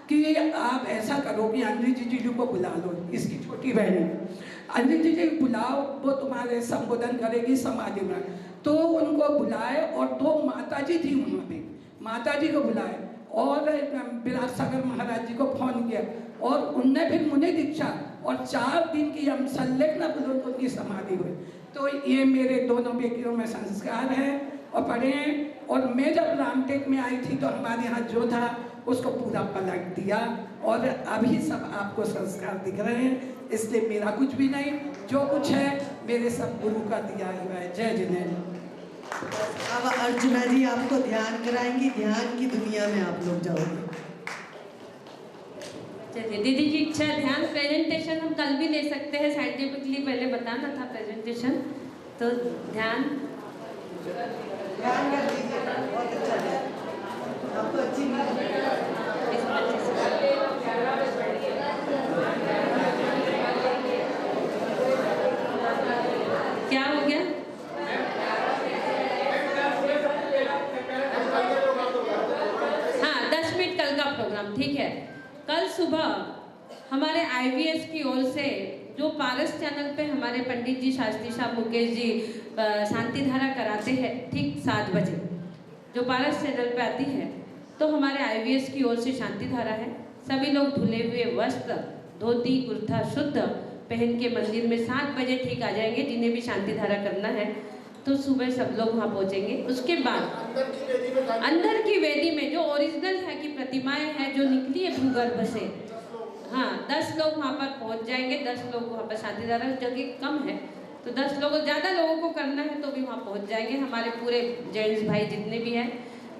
कि आप ऐसा करो कि अंजलि जी को बुला लो, इसकी छोटी बहन अंजलि जी बुलाओ, वो तुम्हारे संबोधन करेगी समाधि में। तो उनको बुलाए और 2 माताजी थी वहाँ पे, माताजी को बुलाए और विराटसागर महाराज जी को फोन किया और उनने फिर मुनि दीक्षा और 4 दिन की हम संलग्न उनकी समाधि हुई। तो ये मेरे दोनों बेटियों में संस्कार है और पढ़े हैं। और मैं जब रामटेक में आई थी तो हमारे यहाँ जो था उसको पूरा पलट दिया और अभी सब आपको संस्कार दिख रहे हैं, इसलिए मेरा कुछ भी नहीं, जो कुछ है मेरे सब गुरु का दिया हुआ है। जय जिनेन्द्र। अब अर्चना जी आपको ध्यान कराएंगी, ध्यान की दुनिया में आप लोग जाओगे। चलिए दीदी की इच्छा, ध्यान प्रेजेंटेशन हम कल भी ले सकते हैं, साइंटिफिकली पहले बताना था प्रेजेंटेशन, तो ध्यान कर दीजिए, बहुत अच्छा है आपको, अच्छी क्या हो गया? हाँ 10 मिनट कल का प्रोग्राम, ठीक है। कल सुबह हमारे IVS की ओर से जो पारस चैनल पे हमारे पंडित जी, शास्त्री साहब, मुकेश जी शांति धारा कराते हैं ठीक 7 बजे, जो पारस चैनल पे आती है, तो हमारे IVS की ओर से शांति धारा है। सभी लोग धुले हुए वस्त्र, धोती कुर्ता शुद्ध पहन के मंदिर में 7 बजे ठीक आ जाएंगे, जिन्हें भी शांति धारा करना है तो सुबह सब लोग वहाँ पहुँचेंगे। उसके बाद अंदर की वेदी में जो ओरिजिनल है की प्रतिमाएं हैं जो निकली है भूगर्भ से, हाँ 10 लोग वहाँ पर पहुँच जाएंगे। 10 लोग वहाँ पर शांति धारा, जगह कम है तो 10 लोगों, ज़्यादा लोगों को करना है तो भी वहाँ पहुँच जाएंगे। हमारे पूरे जेंट्स भाई जितने भी हैं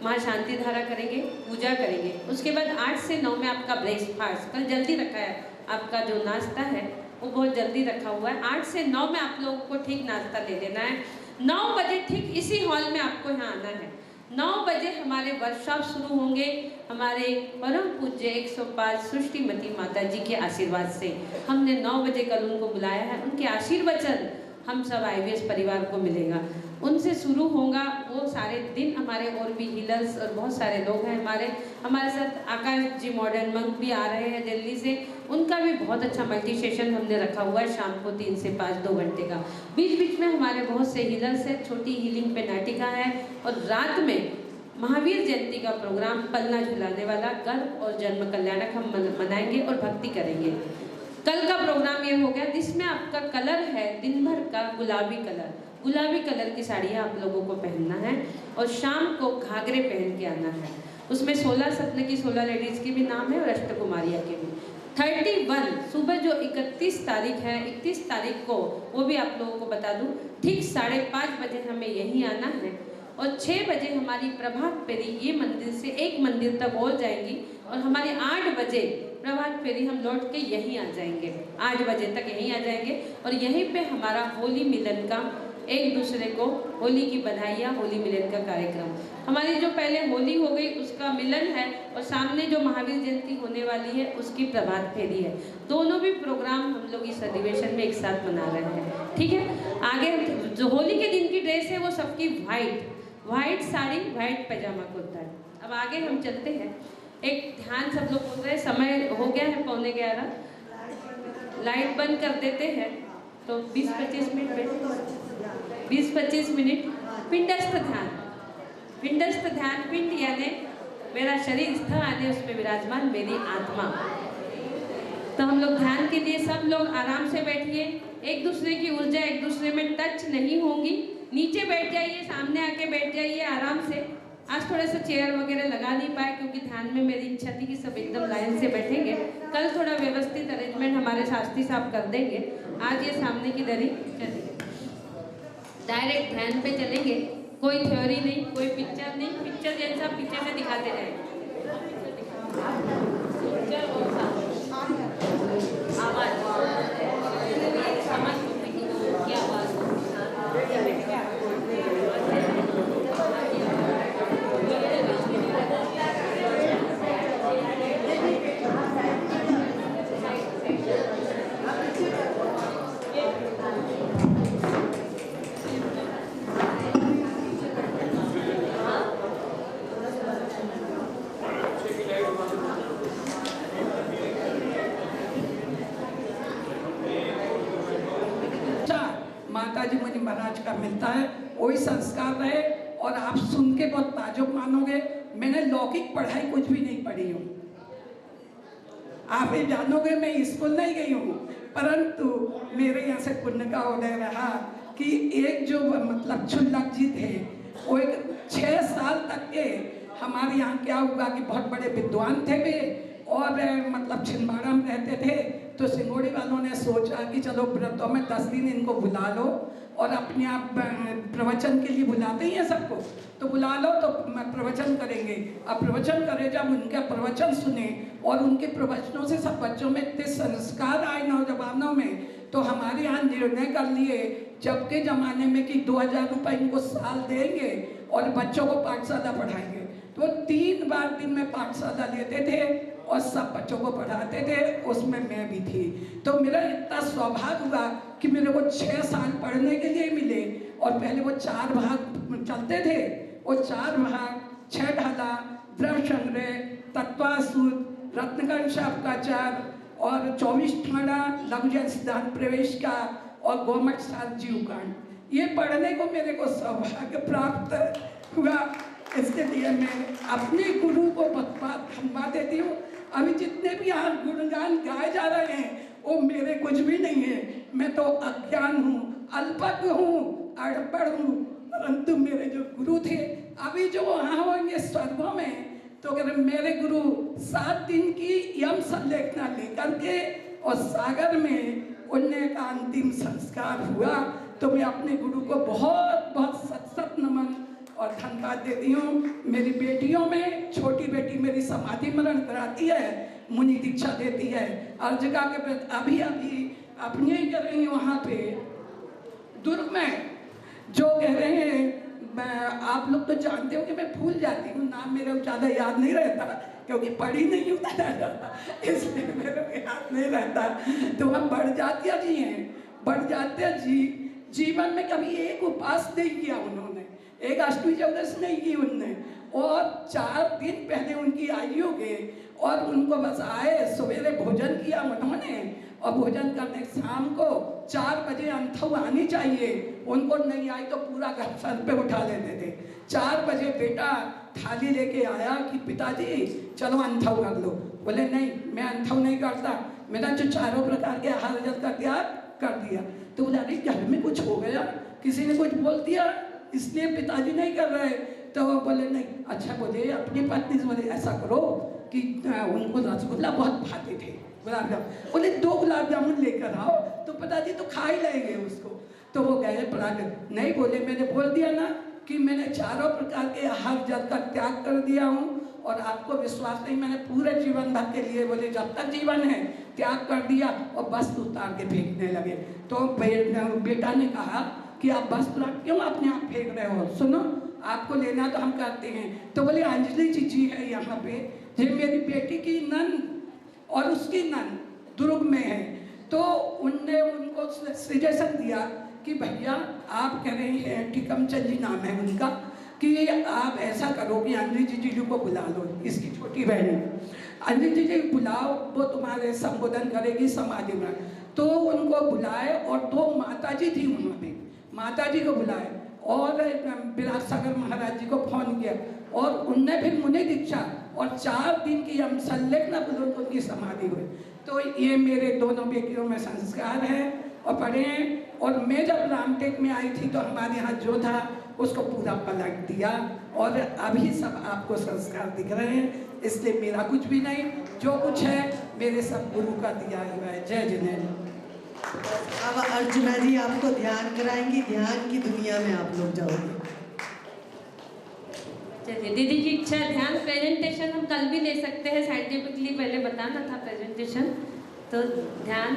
वहाँ शांति धारा करेंगे, पूजा करेंगे। उसके बाद 8 से 9 में आपका ब्रेकफास्ट, कल जल्दी रखा है, आपका जो नाश्ता है वो बहुत जल्दी रखा हुआ है। 8 से 9 में आप लोगों को ठीक नाश्ता ले लेना है। 9 बजे ठीक इसी हॉल में आपको यहाँ आना है। 9 बजे हमारे वर्कशॉप शुरू होंगे। हमारे परम पूज्य 105 सृष्टिमती माता जी के आशीर्वाद से हमने 9 बजे कल उनको बुलाया है। उनके आशीर्वचन हम सब IVS परिवार को मिलेगा, उनसे शुरू होगा वो सारे दिन। हमारे और भी हीलर्स और बहुत सारे लोग हैं हमारे साथ। आकाश जी मॉडर्न मंक भी आ रहे हैं दिल्ली से, उनका भी बहुत अच्छा मल्टी सेशन हमने रखा हुआ है शाम को 3 से 5 2 घंटे का। बीच बीच में हमारे बहुत से हीलर्स हैं, छोटी हीलिंग पे नाटिका है और रात में महावीर जयंती का प्रोग्राम पलना झुलाने वाला गर्भ और जन्म कल्याणक हम मनाएंगे और भक्ति करेंगे। कल का प्रोग्राम ये हो गया जिसमें आपका कलर है दिन भर का गुलाबी कलर की साड़ियाँ आप लोगों को पहनना है और शाम को घाघरे पहन के आना है। उसमें 16 सपने की 16 लेडीज़ के भी नाम है और अष्टकुमारिया के भी। 31 सुबह जो 31 तारीख है, 31 तारीख को वो भी आप लोगों को बता दूं, ठीक 5:30 बजे हमें यहीं आना है और 6 बजे हमारी प्रभात फेरी ये मंदिर से एक मंदिर तक और जाएंगी और हमारी 8 बजे प्रभात फेरी हम लौट के यहीं आ जाएंगे। 8 बजे तक यहीं आ जाएंगे और यहीं पे हमारा होली मिलन का एक दूसरे को होली की बधाइयाँ, होली मिलन का कार्यक्रम। हमारी जो पहले होली हो गई उसका मिलन है और सामने जो महावीर जयंती होने वाली है उसकी प्रभात फेरी है। दोनों भी प्रोग्राम हम लोग इस अधिवेशन में एक साथ मना रहे हैं, ठीक है। आगे जो होली के दिन की ड्रेस है वो सबकी वाइट साड़ी, वाइट पैजामा कुर्ता है। अब आगे हम चलते हैं। एक ध्यान सब लोग बोल रहे हैं, समय हो गया है 11:15, लाइट बंद कर देते हैं तो 20-25 मिनट पिंडस्थ ध्यान, पिंड यानी मेरा शरीर स्था आने उसमें विराजमान मेरी आत्मा। तो हम लोग ध्यान के लिए सब लोग आराम से बैठिए, एक दूसरे की ऊर्जा एक दूसरे में टच नहीं होंगी। नीचे बैठ जाइए, सामने आके बैठ जाइए आराम से। आज थोड़ा सा चेयर वगैरह लगा नहीं पाए क्योंकि ध्यान में मेरी इच्छा थी कि सब एकदम लाइन से बैठेंगे। कल थोड़ा व्यवस्थित अरेंजमेंट हमारे शास्त्री साहब कर देंगे। आज ये सामने की दरी चलेगी, डायरेक्ट ध्यान पे चलेंगे, कोई थ्योरी नहीं, कोई पिक्चर नहीं। पिक्चर जैसा पीछे से दिखाते जाएंगे। आवाज समझ क्या आवाज माताजी मुझे महाराज का मिलता है, वही संस्कार रहे। और आप सुन के बहुत ताजुब मानोगे, मैंने लौकिक पढ़ाई कुछ भी नहीं पढ़ी हूँ। आप ये जानोगे मैं स्कूल नहीं गई हूँ, परंतु मेरे यहाँ से पुण्य का उदय रहा कि एक जो मतलब छुल्लक जी थे वो एक 6 साल तक के हमारे यहाँ क्या हुआ कि बहुत बड़े विद्वान थे वे और मतलब छिंदवाड़ा में रहते थे। तो सिंगोड़ी वालों ने सोचा कि चलो व्रतों में 10 दिन इनको बुला लो और अपने आप प्रवचन के लिए बुलाते ही हैं सबको, तो बुला लो तो प्रवचन करेंगे। अब प्रवचन करे, जब उनका प्रवचन सुने और उनके प्रवचनों से सब बच्चों में इतने संस्कार आए नौजवानों में, तो हमारे यहाँ निर्णय कर लिए जब के ज़माने में कि 2000 रुपये इनको साल देंगे और बच्चों को पाठशाला पढ़ाएंगे। तो 3 बार दिन में पाठशाला लेते थे और सब बच्चों को पढ़ाते थे, उसमें मैं भी थी। तो मेरा इतना सौभाग्य हुआ कि मेरे को 6 साल पढ़ने के लिए मिले। और पहले वो 4 भाग चलते थे, वो 4 भाग 6 ढाला, द्रव्य संग्रह, तत्वासूत, रत्नगण शापकाचार और 24 ठाणा, लघु जन सिद्धांत प्रवेश का और गोमठ सात जीवकांड, ये पढ़ने को मेरे को सौभाग्य प्राप्त हुआ। इसके लिए मैं अपने गुरु को बहुत धन्यवाद देती हूँ। अभी जितने भी यहाँ गुणगान गाए जा रहे हैं वो मेरे कुछ भी नहीं है। मैं तो अज्ञान हूँ, अल्पज्ञ हूँ, अड़पड़ हूँ, परंतु मेरे जो गुरु थे अभी जो वहाँ होंगे स्वर्गों में, तो अगर मेरे गुरु 7 दिन की यम संलेखना लेकर के और सागर में उनने का अंतिम संस्कार हुआ, तो मैं अपने गुरु को बहुत बहुत सत नमन और धन्यवाद देती हूँ। मेरी बेटियों में छोटी बेटी मेरी समाधि मरण कराती है, मुनि दीक्षा देती है, और जगह के अभी अपने ही कर रही हूँ वहाँ पे दुर्ग में, जो कह रहे हैं आप लोग तो जानते हो कि मैं भूल जाती हूँ, नाम मेरा ज़्यादा याद नहीं रहता क्योंकि पढ़ी नहीं हूँ इसलिए मेरे को याद नहीं रहता। तो हम बढ़जात्या जी हैं, बढ़जात्या जी जीवन में कभी एक उपास नहीं किया उन्होंने, एक अष्टमी चौदस नहीं की उनने, और 4 दिन पहले उनकी आयु के और उनको बस आए, सवेरे भोजन किया उन्होंने और भोजन करने शाम को 4 बजे अंथौ आनी चाहिए, उनको नहीं आई तो पूरा घर सर पे उठा लेते थे। 4 बजे बेटा थाली लेके आया कि पिताजी चलो अंथौ कर लो, बोले नहीं मैं अंथौ नहीं करता, मेरा जो चारों प्रकार के आहार जल का त्याग कर दिया। तो बोला अरे घर में कुछ हो गया, किसी ने कुछ बोल दिया इसलिए पिताजी नहीं कर रहे, तो वो बोले नहीं। अच्छा बोले अपनी पत्नी से बोले ऐसा करो कि उनको रसगुल्ला बहुत भाते थे, गुलाब जामुन, बोले 2 गुलाब जामुन लेकर आओ, तो पिताजी तो खा ही लेंगे उसको। तो वो गए पराग नहीं, बोले मैंने बोल दिया ना कि मैंने चारों प्रकार के आहार जल का त्याग कर दिया हूँ, और आपको विश्वास नहीं, मैंने पूरे जीवन भर के लिए बोले जब तक जीवन है त्याग कर दिया, और बस उतार के फेंकने लगे। तो बेटा ने कहा कि कि आप बस पूरा क्यों अपने आप फेंक रहे हो, सुनो आपको लेना तो हम करते हैं। तो बोले अंजलि जी है यहाँ पे, ये मेरी बेटी की नन और उसकी नन दुर्ग में है। तो उनने उनको सजेशन दिया कि भैया आप कह रहे हैं, टिकमचंद जी नाम है उनका, कि आप ऐसा करो कि अंजलि जी को बुला लो, इसकी छोटी बहन अंजलि जी बुलाओ, वो तुम्हारे संबोधन करेगी समाधि में। तो उनको बुलाए और 2 माताजी थी, उन्होंने माताजी को बुलाए और विराटसागर महाराज जी को फोन किया और उनने फिर मुनि दीक्षा और 4 दिन की हम संलग्न उनकी समाधि हुई। तो ये मेरे दोनों बेटियों में संस्कार है और पढ़े हैं। और मैं जब रामटेक में आई थी तो हमारे यहाँ जो था उसको पूरा पलट दिया और अभी सब आपको संस्कार दिख रहे हैं। इसलिए मेरा कुछ भी नहीं, जो कुछ है मेरे सब गुरु का दिया हुआ है। जय जिनेन्द्र। अब अर्चना जी आपको ध्यान कराएंगी, ध्यान की दुनिया में आप लोग जाओगे। चलिए दीदी की इच्छा ध्यान प्रेजेंटेशन हम कल भी ले सकते हैं, साइंटिफिकली पहले बताना था प्रेजेंटेशन, तो ध्यान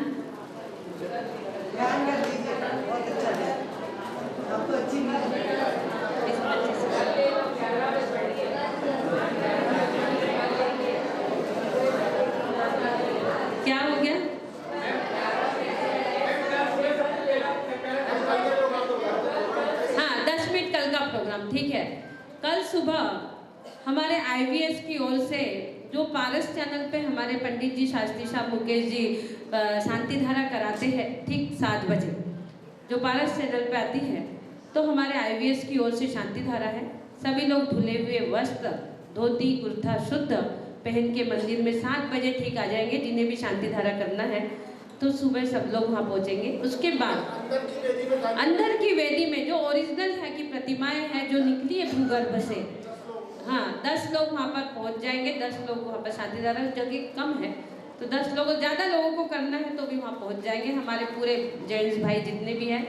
कर दीजिएगा, बहुत अच्छा है आपको, अच्छी क्या हो गया? हाँ 10 मिनट कल का प्रोग्राम, ठीक है। कल सुबह हमारे IVS की ओर से जो पारस चैनल पे हमारे पंडित जी, शास्त्री साहब, मुकेश जी शांति धारा कराते हैं ठीक 7 बजे, जो पारस चैनल पे आती है, तो हमारे IVS की ओर से शांति धारा है। सभी लोग धुले हुए वस्त्र, धोती कुर्ता शुद्ध पहन के मंदिर में 7 बजे ठीक आ जाएंगे, जिन्हें भी शांति धारा करना है। तो सुबह सब लोग वहाँ पहुँचेंगे। उसके बाद अंदर की वेदी में जो ओरिजिनल है की प्रतिमाएं हैं जो निकली है भूगर्भ से, हाँ 10 लोग वहाँ पर पहुँच जाएंगे। 10 लोग वहाँ पर शांति धारा, जगह कम है तो 10 लोगों, ज़्यादा लोगों को करना है तो भी वहाँ पहुँच जाएंगे। हमारे पूरे जेंट्स भाई जितने भी हैं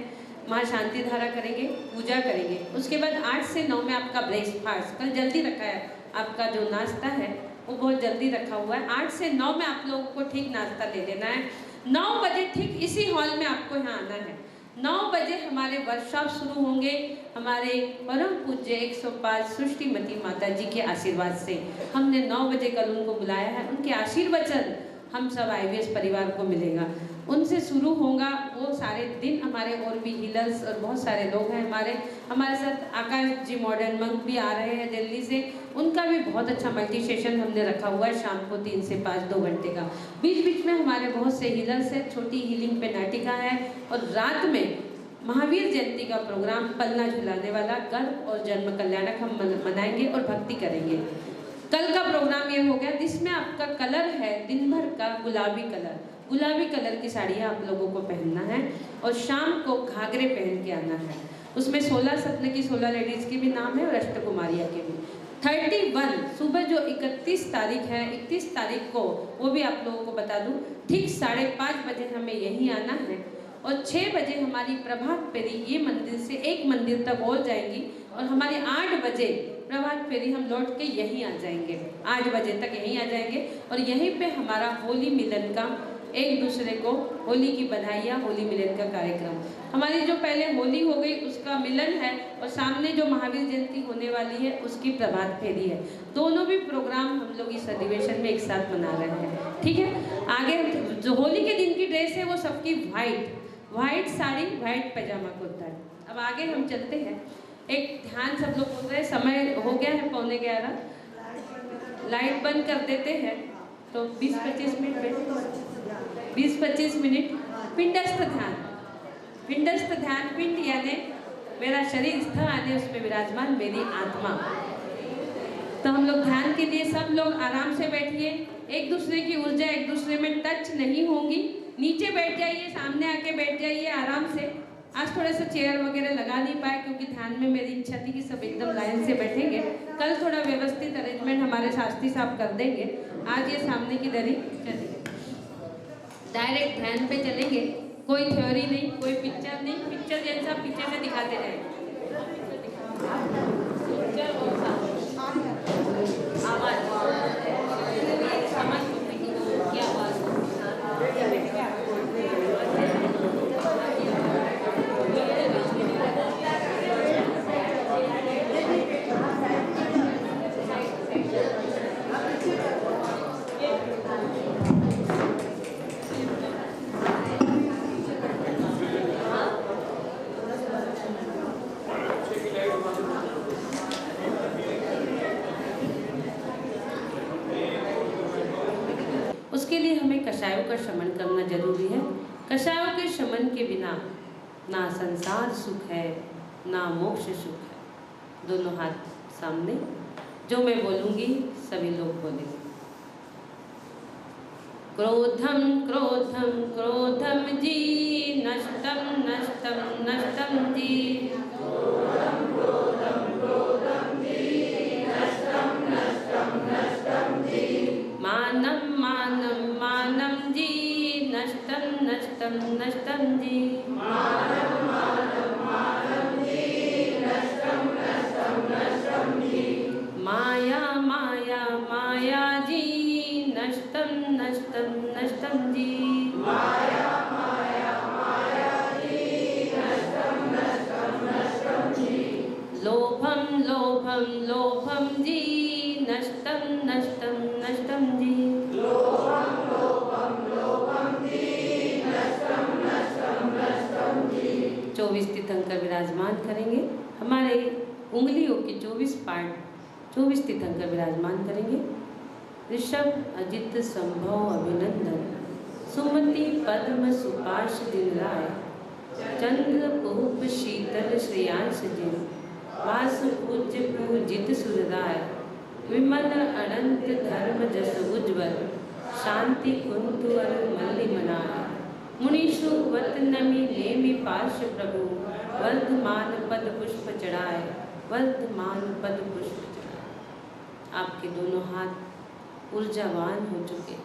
वहाँ शांति धारा करेंगे, पूजा करेंगे। उसके बाद 8 से 9 में आपका ब्रेकफास्ट, कल जल्दी रखा है, आपका जो नाश्ता है वो बहुत जल्दी रखा हुआ है। 8 से 9 में आप लोगों को ठीक नाश्ता ले लेना है। 9 बजे ठीक इसी हॉल में आपको यहाँ आना है। 9 बजे हमारे वर्कशॉप शुरू होंगे हमारे परम पूज्य 105 सृष्टिमती माता जी के आशीर्वाद से। हमने 9 बजे कल उनको बुलाया है, उनके आशीर्वचन हम सब IVS परिवार को मिलेगा, उनसे शुरू होगा वो सारे दिन। हमारे और भी हीलर्स और बहुत सारे लोग हैं हमारे साथ। आकाश जी मॉडर्न मंक भी आ रहे हैं दिल्ली से, उनका भी बहुत अच्छा मल्टी सेशन हमने रखा हुआ है शाम को 3 से 5 2 घंटे का। बीच बीच में हमारे बहुत से हीलर्स हैं, छोटी हीलिंग पे नाटिका है और रात में महावीर जयंती का प्रोग्राम पलना झुलाने वाला गर्भ और जन्म कल्याणक हम मनाएंगे और भक्ति करेंगे। कल का प्रोग्राम ये हो गया, जिसमें आपका कलर है दिन भर का गुलाबी कलर। गुलाबी कलर की साड़ियाँ आप लोगों को पहनना है और शाम को घाघरे पहन के आना है। उसमें 16 सपने की 16 लेडीज़ के भी नाम है और अष्टकुमारिया के भी। 31 सुबह जो 31 तारीख है, 31 तारीख को वो भी आप लोगों को बता दूँ, ठीक 5:30 बजे हमें यहीं आना है और 6 बजे हमारी प्रभात फेरी ये मंदिर से एक मंदिर तक और जाएंगी और हमारी 8 बजे प्रभात फेरी हम लौट के यहीं आ जाएंगे। 8 बजे तक यहीं आ जाएंगे और यहीं पे हमारा होली मिलन का, एक दूसरे को होली की बधाइयाँ, होली मिलन का कार्यक्रम। हमारी जो पहले होली हो गई उसका मिलन है और सामने जो महावीर जयंती होने वाली है उसकी प्रभात फेरी है। दोनों भी प्रोग्राम हम लोग इस अधिवेशन में एक साथ मना रहे हैं, ठीक है। आगे जो होली के दिन की ड्रेस है वो सबकी वाइट साड़ी, वाइट पैजामा कुर्ता है। अब आगे हम चलते हैं। एक ध्यान सब लोग बोल रहे हैं, समय हो गया है 11:15, लाइट बंद कर देते हैं तो 20-25 मिनट 20-25 मिनट पिंडस्थ ध्यान। पिंडस्थ ध्यान, पिंड यानी मेरा शरीर स्थ आने उसमें विराजमान मेरी आत्मा। तो हम लोग ध्यान के लिए सब लोग आराम से बैठिए, एक दूसरे की ऊर्जा एक दूसरे में टच नहीं होंगी। नीचे बैठ जाइए, सामने आके बैठ जाइए आराम से। आज थोड़ा सा चेयर वगैरह लगा नहीं पाए क्योंकि ध्यान में मेरी इच्छा थी कि सब एकदम लाइन से बैठेंगे। कल थोड़ा व्यवस्थित अरेंजमेंट हमारे शास्त्री साहब कर देंगे। आज ये सामने की दरी चलेंगे, डायरेक्ट ध्यान पे चलेंगे, कोई थ्योरी नहीं, कोई पिक्चर नहीं। पिक्चर जैसा पीछे से दिखाते जाएंगे। आवाज समझ क्या आवाज कषायों का शमन करना जरूरी है। कषायों के शमन के बिना ना संसार सुख है ना मोक्ष सुख है। दोनों हाथ सामने, जो मैं बोलूँगी सभी लोग बोलेंगे। क्रोधम क्रोधम क्रोधम जी, नष्टम नष्टम नष्टम जी। मानम मानम मानम जी, नष्टम नष्टम नष्टम जी। माया माया माया जी, नष्टम नष्टम नष्टम जी। लोभम लोभम लोभम जी, नष्टम नष्टम नष्टम जी। 24 तीर्थंकर विराजमान करेंगे। हमारे उंगलियों के 24 पार्ट 24 तीर्थंकर विराजमान करेंगे। ऋषभ अजित संभव अभिनंदन, सुमति पद्म सुपाश दिन राय, चंद्र पुष्प शीतल श्रेयांश जिन, वासु पूज्य पूजित सुरराय, विमल अनंत धर्म जस उज्ज्वल, शांति कुंतु अरु मल्लि मनाय, मुनीषु वत नमि नेमि पार्श्व प्रभु, वर्धमान पद पुष्प चढ़ाए, वर्धमान पद पुष्प चढ़ाए। आपके दोनों हाथ ऊर्जावान हो चुके।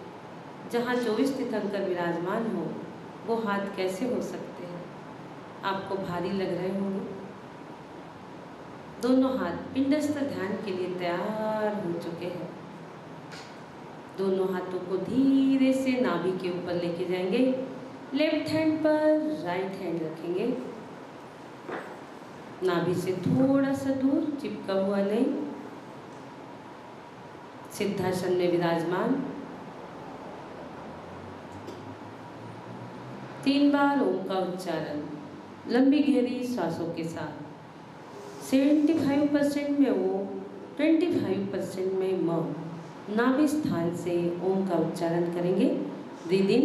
जहाँ 24 तीर्थंकर विराजमान हो वो हाथ कैसे हो सकते हैं? आपको भारी लग रहे होंगे। दोनों हाथ पिंडस्थ ध्यान के लिए तैयार हो चुके हैं। दोनों हाथों को धीरे से नाभि के ऊपर लेके जाएंगे। लेफ्ट हैंड पर राइट हैंड रखेंगे। नाभि से थोड़ा सा दूर, चिपका हुआ नहीं। सिद्धासन में विराजमान। 3 बार ओम का उच्चारण लंबी गहरी सांसों के साथ। 75% में ओम, 25% में म। नाभि स्थान से ओम का उच्चारण करेंगे। ब्रीद इन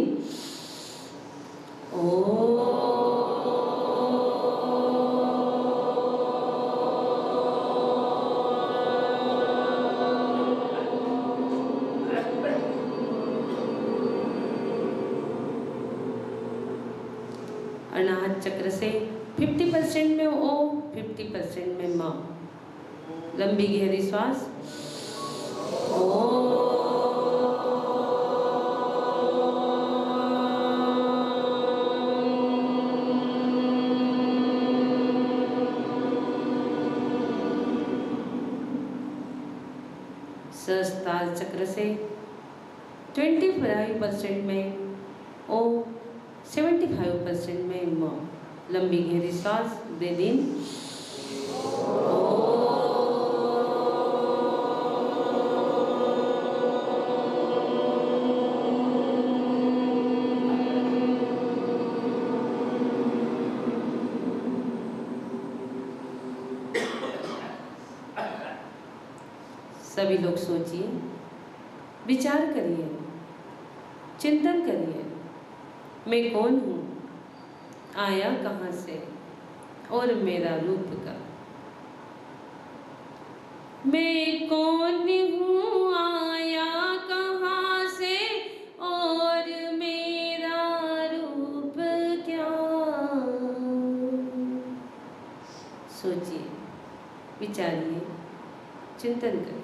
अनाहत चक्र से 50% में ओम, 50% में म। लंबी गहरी श्वास। सहस्त्रार चक्र से 25% में ओम, 75% में म। लंबी गहरी सांस। ब्रीद इन सभी लोग सोचिए, विचार करिए, चिंतन करिए। मैं कौन हूँ, आया कहाँ से और मेरा रूप का। मैं कौन हूँ, आया कहाँ से और मेरा रूप क्या। सोचिए, विचारिए, चिंतन करिए।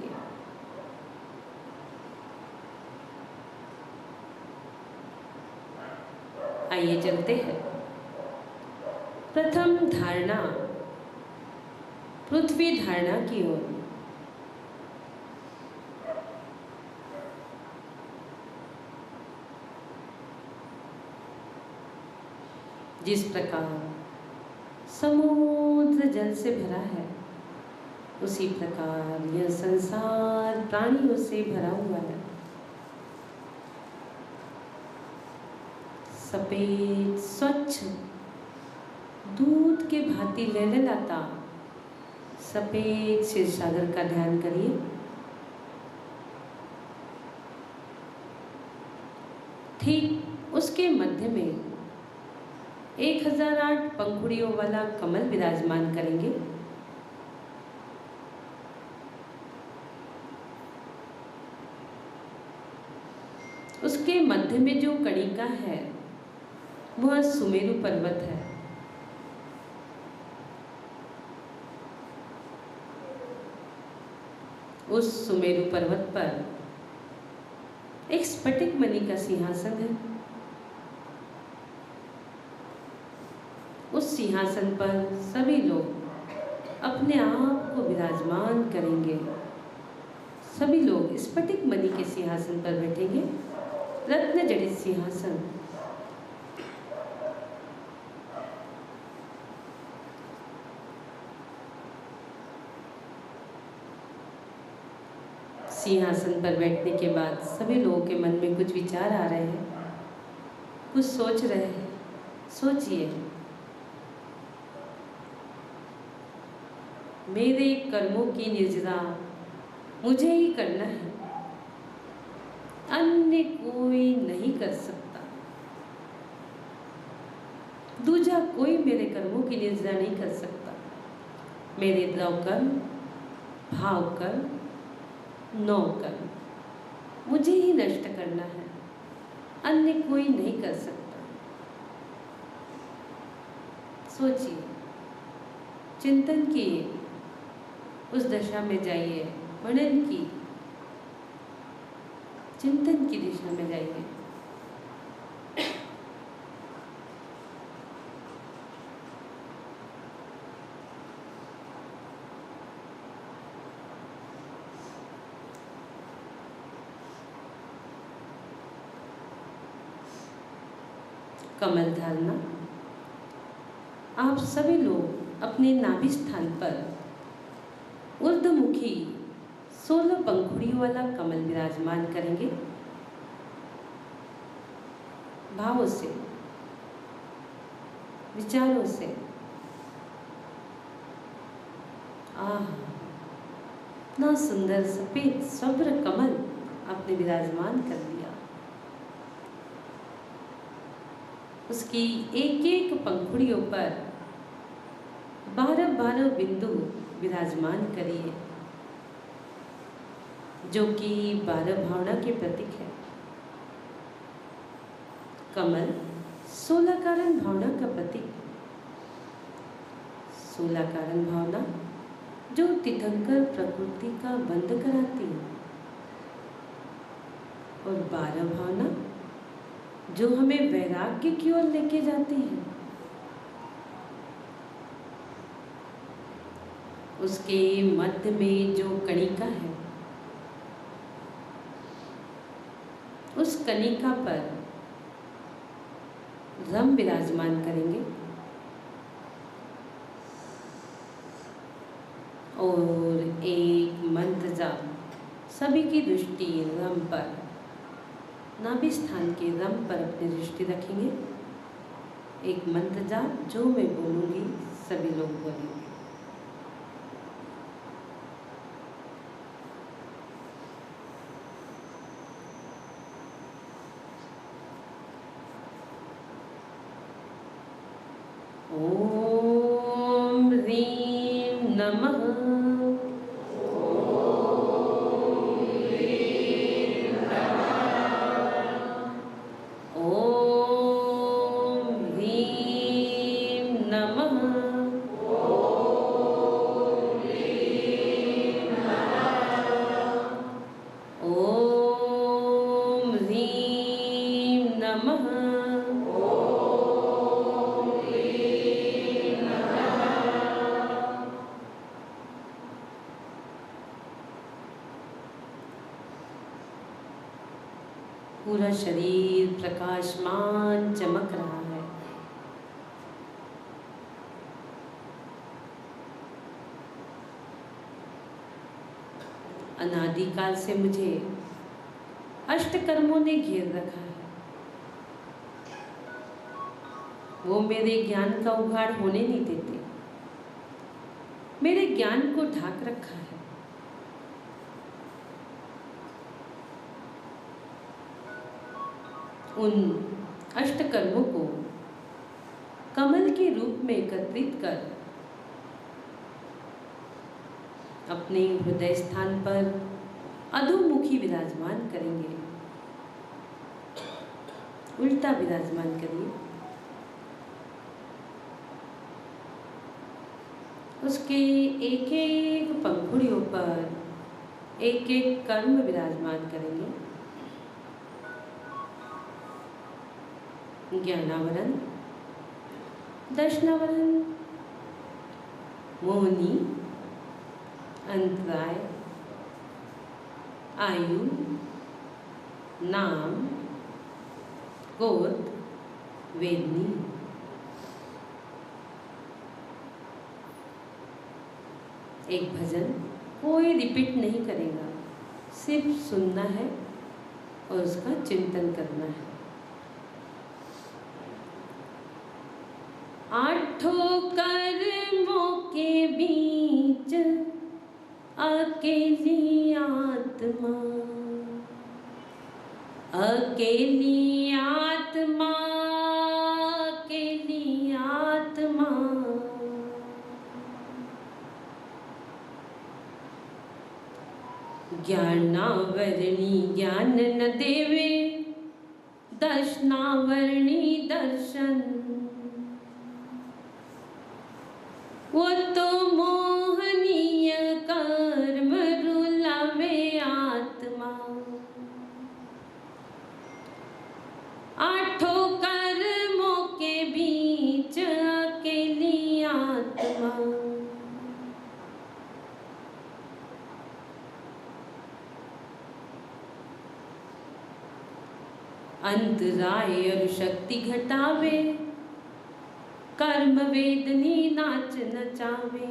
आइए चलते हैं। प्रथम धारणा, पृथ्वी धारणा की ओर। जिस प्रकार समुद्र जल से भरा है, उसी प्रकार यह संसार प्राणियों से भरा हुआ है। सफेद स्वच्छ दूध के भांति लहलहाता सफेद क्षीर सागर का ध्यान करिए। ठीक उसके मध्य में 1008 पंखुड़ियों वाला कमल विराजमान करेंगे। उसके मध्य में जो कणिका है वह सुमेरु पर्वत है। उस सुमेरु पर्वत पर एक स्फटिक मणि का सिंहासन है। उस सिंहासन पर सभी लोग अपने आप को विराजमान करेंगे। सभी लोग स्फटिक मणि के सिंहासन पर बैठेंगे, रत्न जड़ित सिंहासन। सिंहासन पर बैठने के बाद सभी लोगों के मन में कुछ विचार आ रहे हैं, कुछ सोच रहे हैं। सोचिए, मेरे कर्मों की निर्जरा मुझे ही करना है, अन्य कोई नहीं कर सकता। दूजा कोई मेरे कर्मों की निर्जरा नहीं कर सकता। मेरे द्रव कर्म, भाव कर्म, नौ कर्म मुझे ही नष्ट करना है, अन्य कोई नहीं कर सकता। सोचिए, चिंतन किए, उस दशा में जाइए, मनन की, चिंतन की दिशा में जाइए। कमल धारणा। आप सभी लोग अपने नाभि स्थान पर ऊर्ध्वमुखी 16 पंखुड़ियों वाला कमल विराजमान करेंगे। भावों से, विचारों से ना सुंदर सफेद सब्र कमल आपने विराजमान कर दिया। उसकी एक एक पंखुड़ियों पर 12-12 बिंदु विराजमान करिए, जो कि 12 भावना के प्रतीक है। कमल 16 कारण भावना का प्रतीक। 16 कारण भावना जो तीर्थंकर प्रकृति का बंध कराती है, और 12 भावना जो हमें वैराग्य की ओर लेके जाती है। उसके मध्य में जो कणिका है, उस कणिका पर रम विराजमान करेंगे और एक मंत्र जाप। सभी की दृष्टि रम पर, नाभि स्थान के रम पर अपनी दृष्टि रखेंगे। एक मंत्र जाप जो मैं बोलूँगी सभी लोग बोलेंगे। ओम ह्रीं नमः। पूरा शरीर प्रकाशमान चमक रहा है। अनादिकाल से मुझे अष्टकर्मों ने घेर रखा है। वो मेरे ज्ञान का उघाड़ होने नहीं देते, मेरे ज्ञान को ढाक रखा है। उन अष्टकर्मों को कमल के रूप में एकत्रित कर अपने हृदय स्थान पर अधोमुखी विराजमान करेंगे। उल्टा विराजमान करिए। उसके एक एक पंखुड़ियों पर एक एक कर्म विराजमान करेंगे। ज्ञानावरण, दर्शनावरण, मोहिनी, अंतराय, आयु, नाम, गोत्र, वेदनी। एक भजन कोई रिपीट नहीं करेगा, सिर्फ सुनना है और उसका चिंतन करना है। आठों कर्मों के बीच अकेली आत्मा, अकेली आत्मा, अकेली आत्मा। ज्ञानावरणी ज्ञान न देवे, दर्शनावरणी दर्शन। वो तो मोहनीय कर्म रुलावे आत्मा। आठों कर्मों के बीच अकेली आत्मा। अंतराय और शक्ति घटावे, कर्म वेदनी नाच नचावे।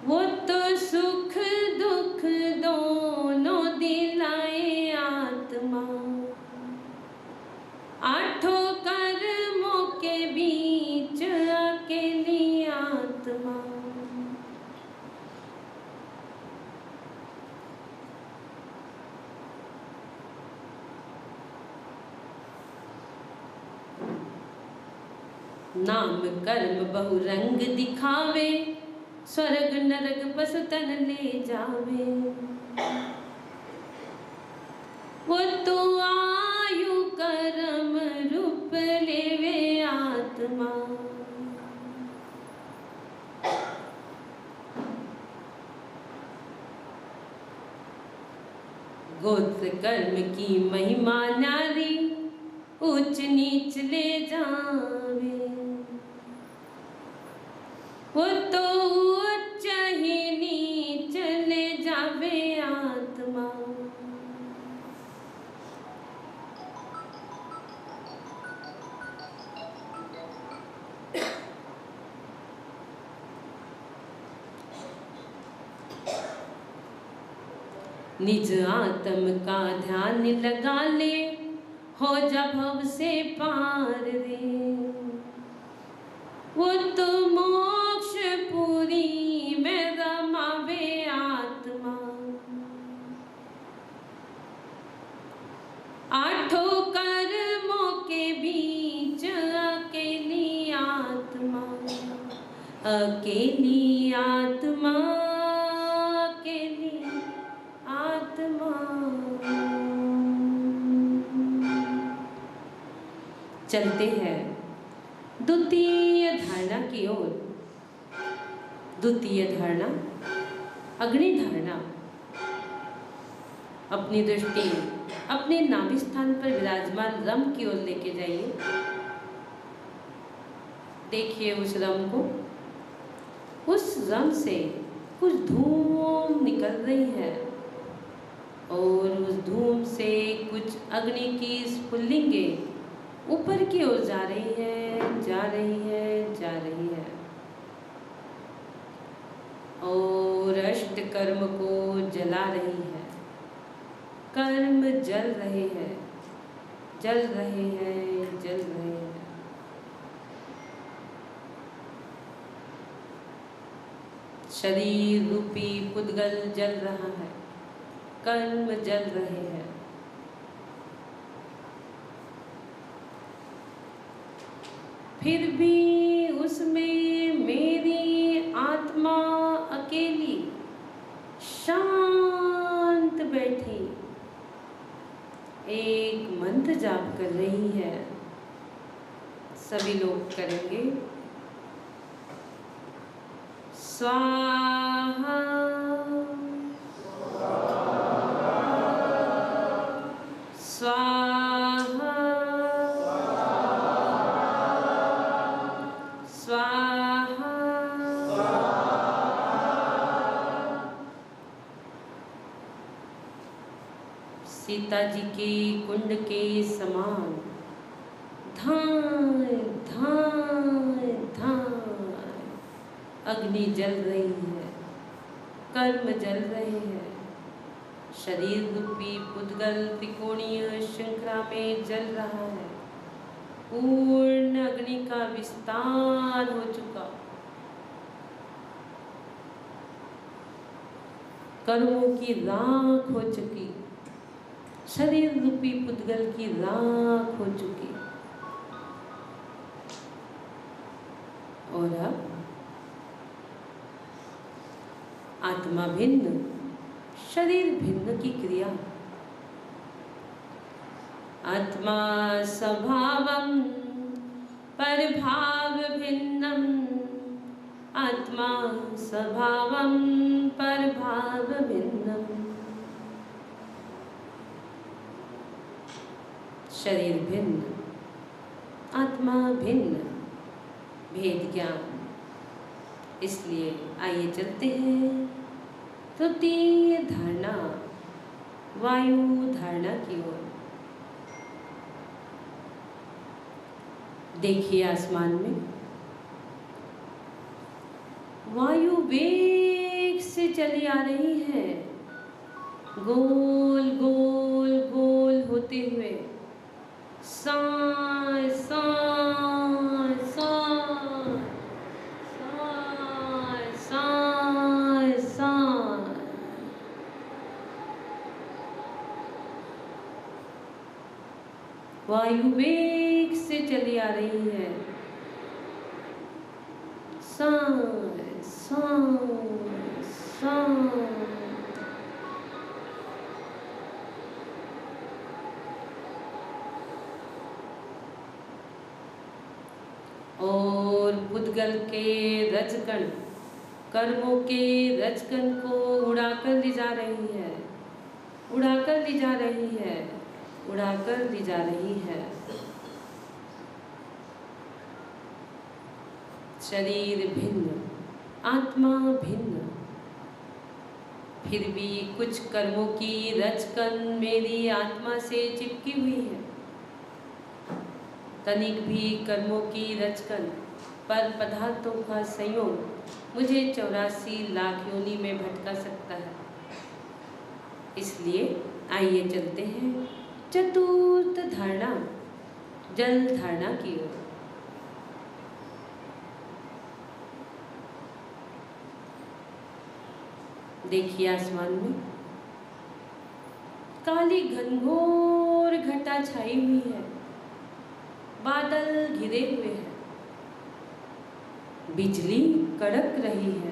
वो तो सुख दुख दोनों दिलाए आत्मा। आठों कर्मों के बीच अकेली आत्मा। नाम कर्म बहुरंग दिखावे, स्वर्ग नरक बस तन ले जावे। वो तो आयु कर्म रूप लेवे आत्मा। गोत्र कर्म की महिमा नारी, ऊंच नीच ले जावे। वो तो उच्च ही नीच ले जावे आत्मा। निज आत्म का ध्यान लगा ले, हो जा भव से पार रे। वो तो मोक्ष पुरी में रमावे आत्मा। आठों कर्मों के बीच अकेली आत्मा। अकेली आत्मा, अकेली आत्मा। चलते हैं द्वितीय धारणा की ओर। द्वितीय धारणा, अग्नि धारणा। अपनी दृष्टि अपने नाभि स्थान पर विराजमान रम की ओर लेके जाइए। देखिए उस रम को। उस रम से कुछ धूम निकल रही है और उस धूम से कुछ अग्नि की स्फुल्लिंगें ऊपर की ओर जा रही है, जा रही है, जा रही है और अष्ट कर्म को जला रही है। कर्म जल रहे हैं, जल रहे हैं, जल रहे हैं। शरीर रूपी पुद्गल जल रहा है, कर्म जल रहे हैं। फिर भी उसमें मेरी आत्मा अकेली शांत बैठी एक मंत्र जाप कर रही है। सभी लोग करेंगे। स्वाहा स्वाहा स्वाहा। सीता जी के कुंड के समान धाय धाय धाय अग्नि जल रही है, कर्म जल रहे हैं। शरीर रूपी पुद्गल त्रिकोणीय श्रृंखला में जल रहा है। पूर्ण अग्नि का विस्तार हो चुका। कर्मों की राख हो चुकी। शरीर रूपी पुद्गल की राख हो चुकी। और अब आत्मा भिन्न शरीर भिन्न की क्रिया। आत्मा स्वभावं परभाव भिन्नम। आत्मा स्वभावं परभाव भिन्नम। शरीर भिन्न, आत्मा भिन्न, भेद ज्ञान। इसलिए आइए चलते हैं तृतीय धारणा, वायु धारणा की ओर। देखिए आसमान में वायु वेग से चली आ रही है, गोल गोल गोल होते हुए। साय साय साय साय साय साय। वायु वेग से चली आ रही है। साय साय साय। और पुद्गल के रजकण कर्मों के रजकण को उड़ाकर ले जा रही है, उड़ाकर ले जा रही है, उड़ाकर ले जा रही है। शरीर भिन्न, आत्मा भिन्न, फिर भी कुछ कर्मों की रजकण मेरी आत्मा से चिपकी हुई है। तनिक भी कर्मों की रचकन पर पदार्थों का संयोग मुझे 84 लाख योनि में भटका सकता है। इसलिए आइए चलते हैं चतुर्थ धारणा, जल धारणा की ओर। देखिए आसमान में काली घनघोर घटा छाई हुई है। बादल घिरे हुए हैं। बिजली कड़क रही है।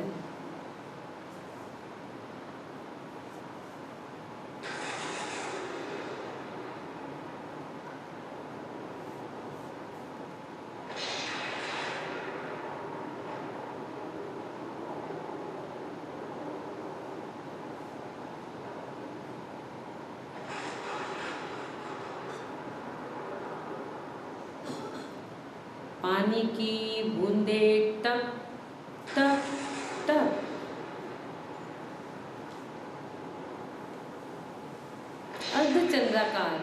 पानी की बूंदें टप टप टप अर्धचंद्राकार।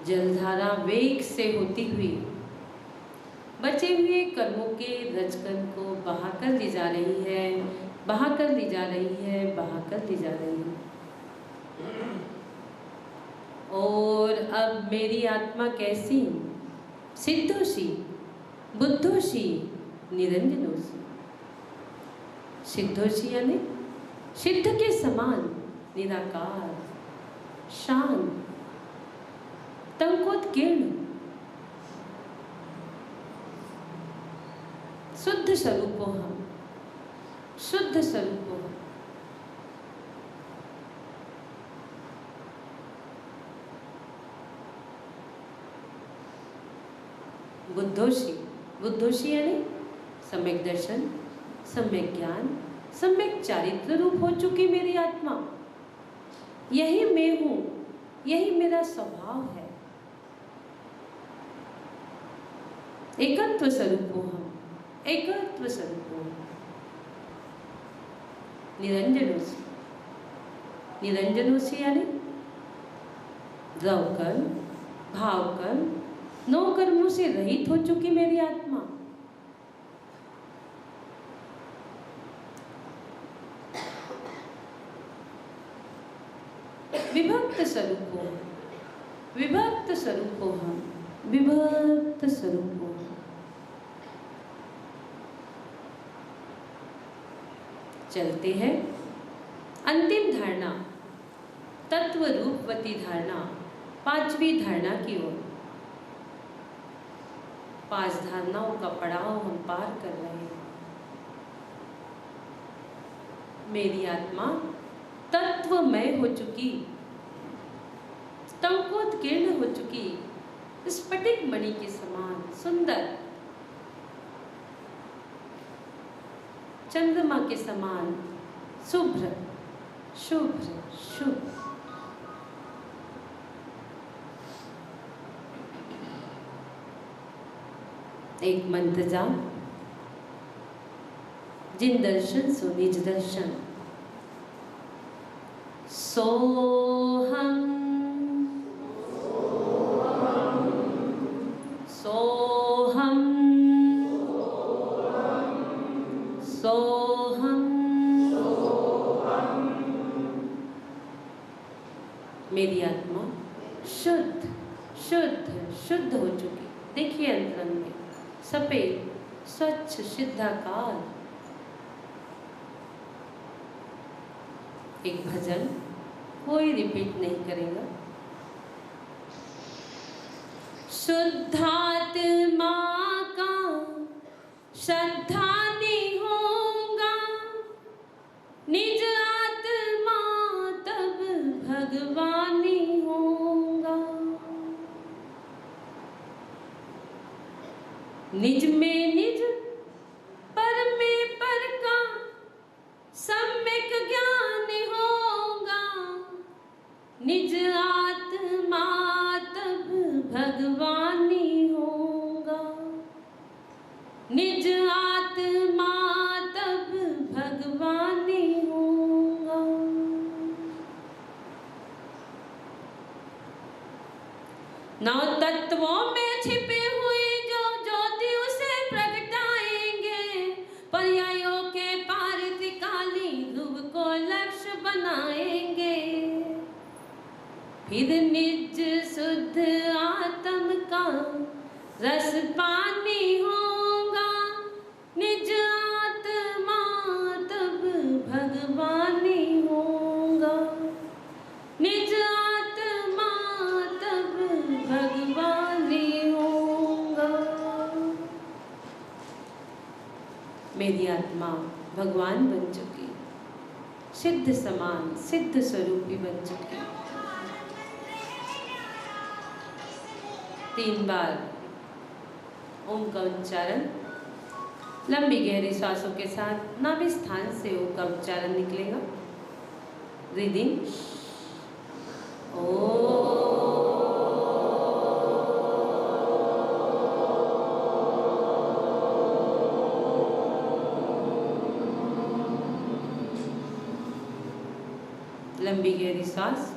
जलधारा वेग से होती हुई बचे हुए कर्मों के रजकण को बहाकर ले जा रही है, बहाकर ले जा रही है, बहाकर ले जा रही है। और अब मेरी आत्मा कैसी सिद्धोशी, बुद्धोशी, निरंजनोसी। सिद्धोसी यानी सिद्ध के समान, निराकार, शांत, तंकोत्कीर्ण, शुद्ध स्वरूपो हम, शुद्ध स्वरूपो हम। बुद्धोशी, बुद्धोशी यानी सम्यक दर्शन, सम्यक ज्ञान, सम्यक चारित्र रूप हो चुकी मेरी आत्मा। यही मैं हूं, यही मेरा स्वभाव है। एकत्व स्वरूप हम, एकत्व स्वरूप हम। निरंजनोसी, निरंजनोसी यानी द्रवकर, भावकर, नौ कर्मों से रहित हो चुकी मेरी आत्मा। विभक्त स्वरूप हो, विभक्त स्वरूप हो हम, विभक्त स्वरूप हो। चलते हैं अंतिम धारणा, तत्व रूपवती धारणा, पांचवी धारणा की ओर। 5 धारणाओं का पड़ाव हम पार कर रहे हैं। मेरी आत्मा तत्वमय हो चुकी, तंकोत्कीर्ण हो चुकी, स्फटिक मणि के समान सुंदर, चंद्रमा के समान शुभ्र, शुभ्र, शुभ। एक मंत्र जाप, जिन दर्शन सो निज दर्शन। सोहम, सोहम, सोहम। मेरी आत्मा शुद्ध, शुद्ध, शुद्ध हो चुकी। देखिए अंतरंग में सफेद, स्वच्छ, सिद्धाकार। एक भजन कोई रिपीट नहीं करेगा। शुद्धात्मा का श्रद्धा नहीं होगा, निज आत्मा तब भगवानी होगा। निज में निज, पर में पर का सम्यक ज्ञान होगा, निज आत्मा तब भगवानी होगा, निज आत्मा तब भगवानी होगा। नौ तत्वों में छिपे हुए जो ज्योति उसे प्रगटाएंगे, पर्यायों के पार काली ध्रुव को लक्ष्य बनाएंगे। फिर निज शुद्ध आत्म का रस पानी होगा, निज आत्मा तब भगवानी होगा, निज आत्मा तब भगवानी होगा। मेरी आत्मा भगवान बन चुकी, सिद्ध समान, सिद्ध स्वरूपी बन चुकी। 3 बार ओम का उच्चारण, लंबी गहरी सांसों के साथ नाभि स्थान से ओम का उच्चारण निकलेगा। ब्रीदिंग ओ। लंबी गहरी सांस।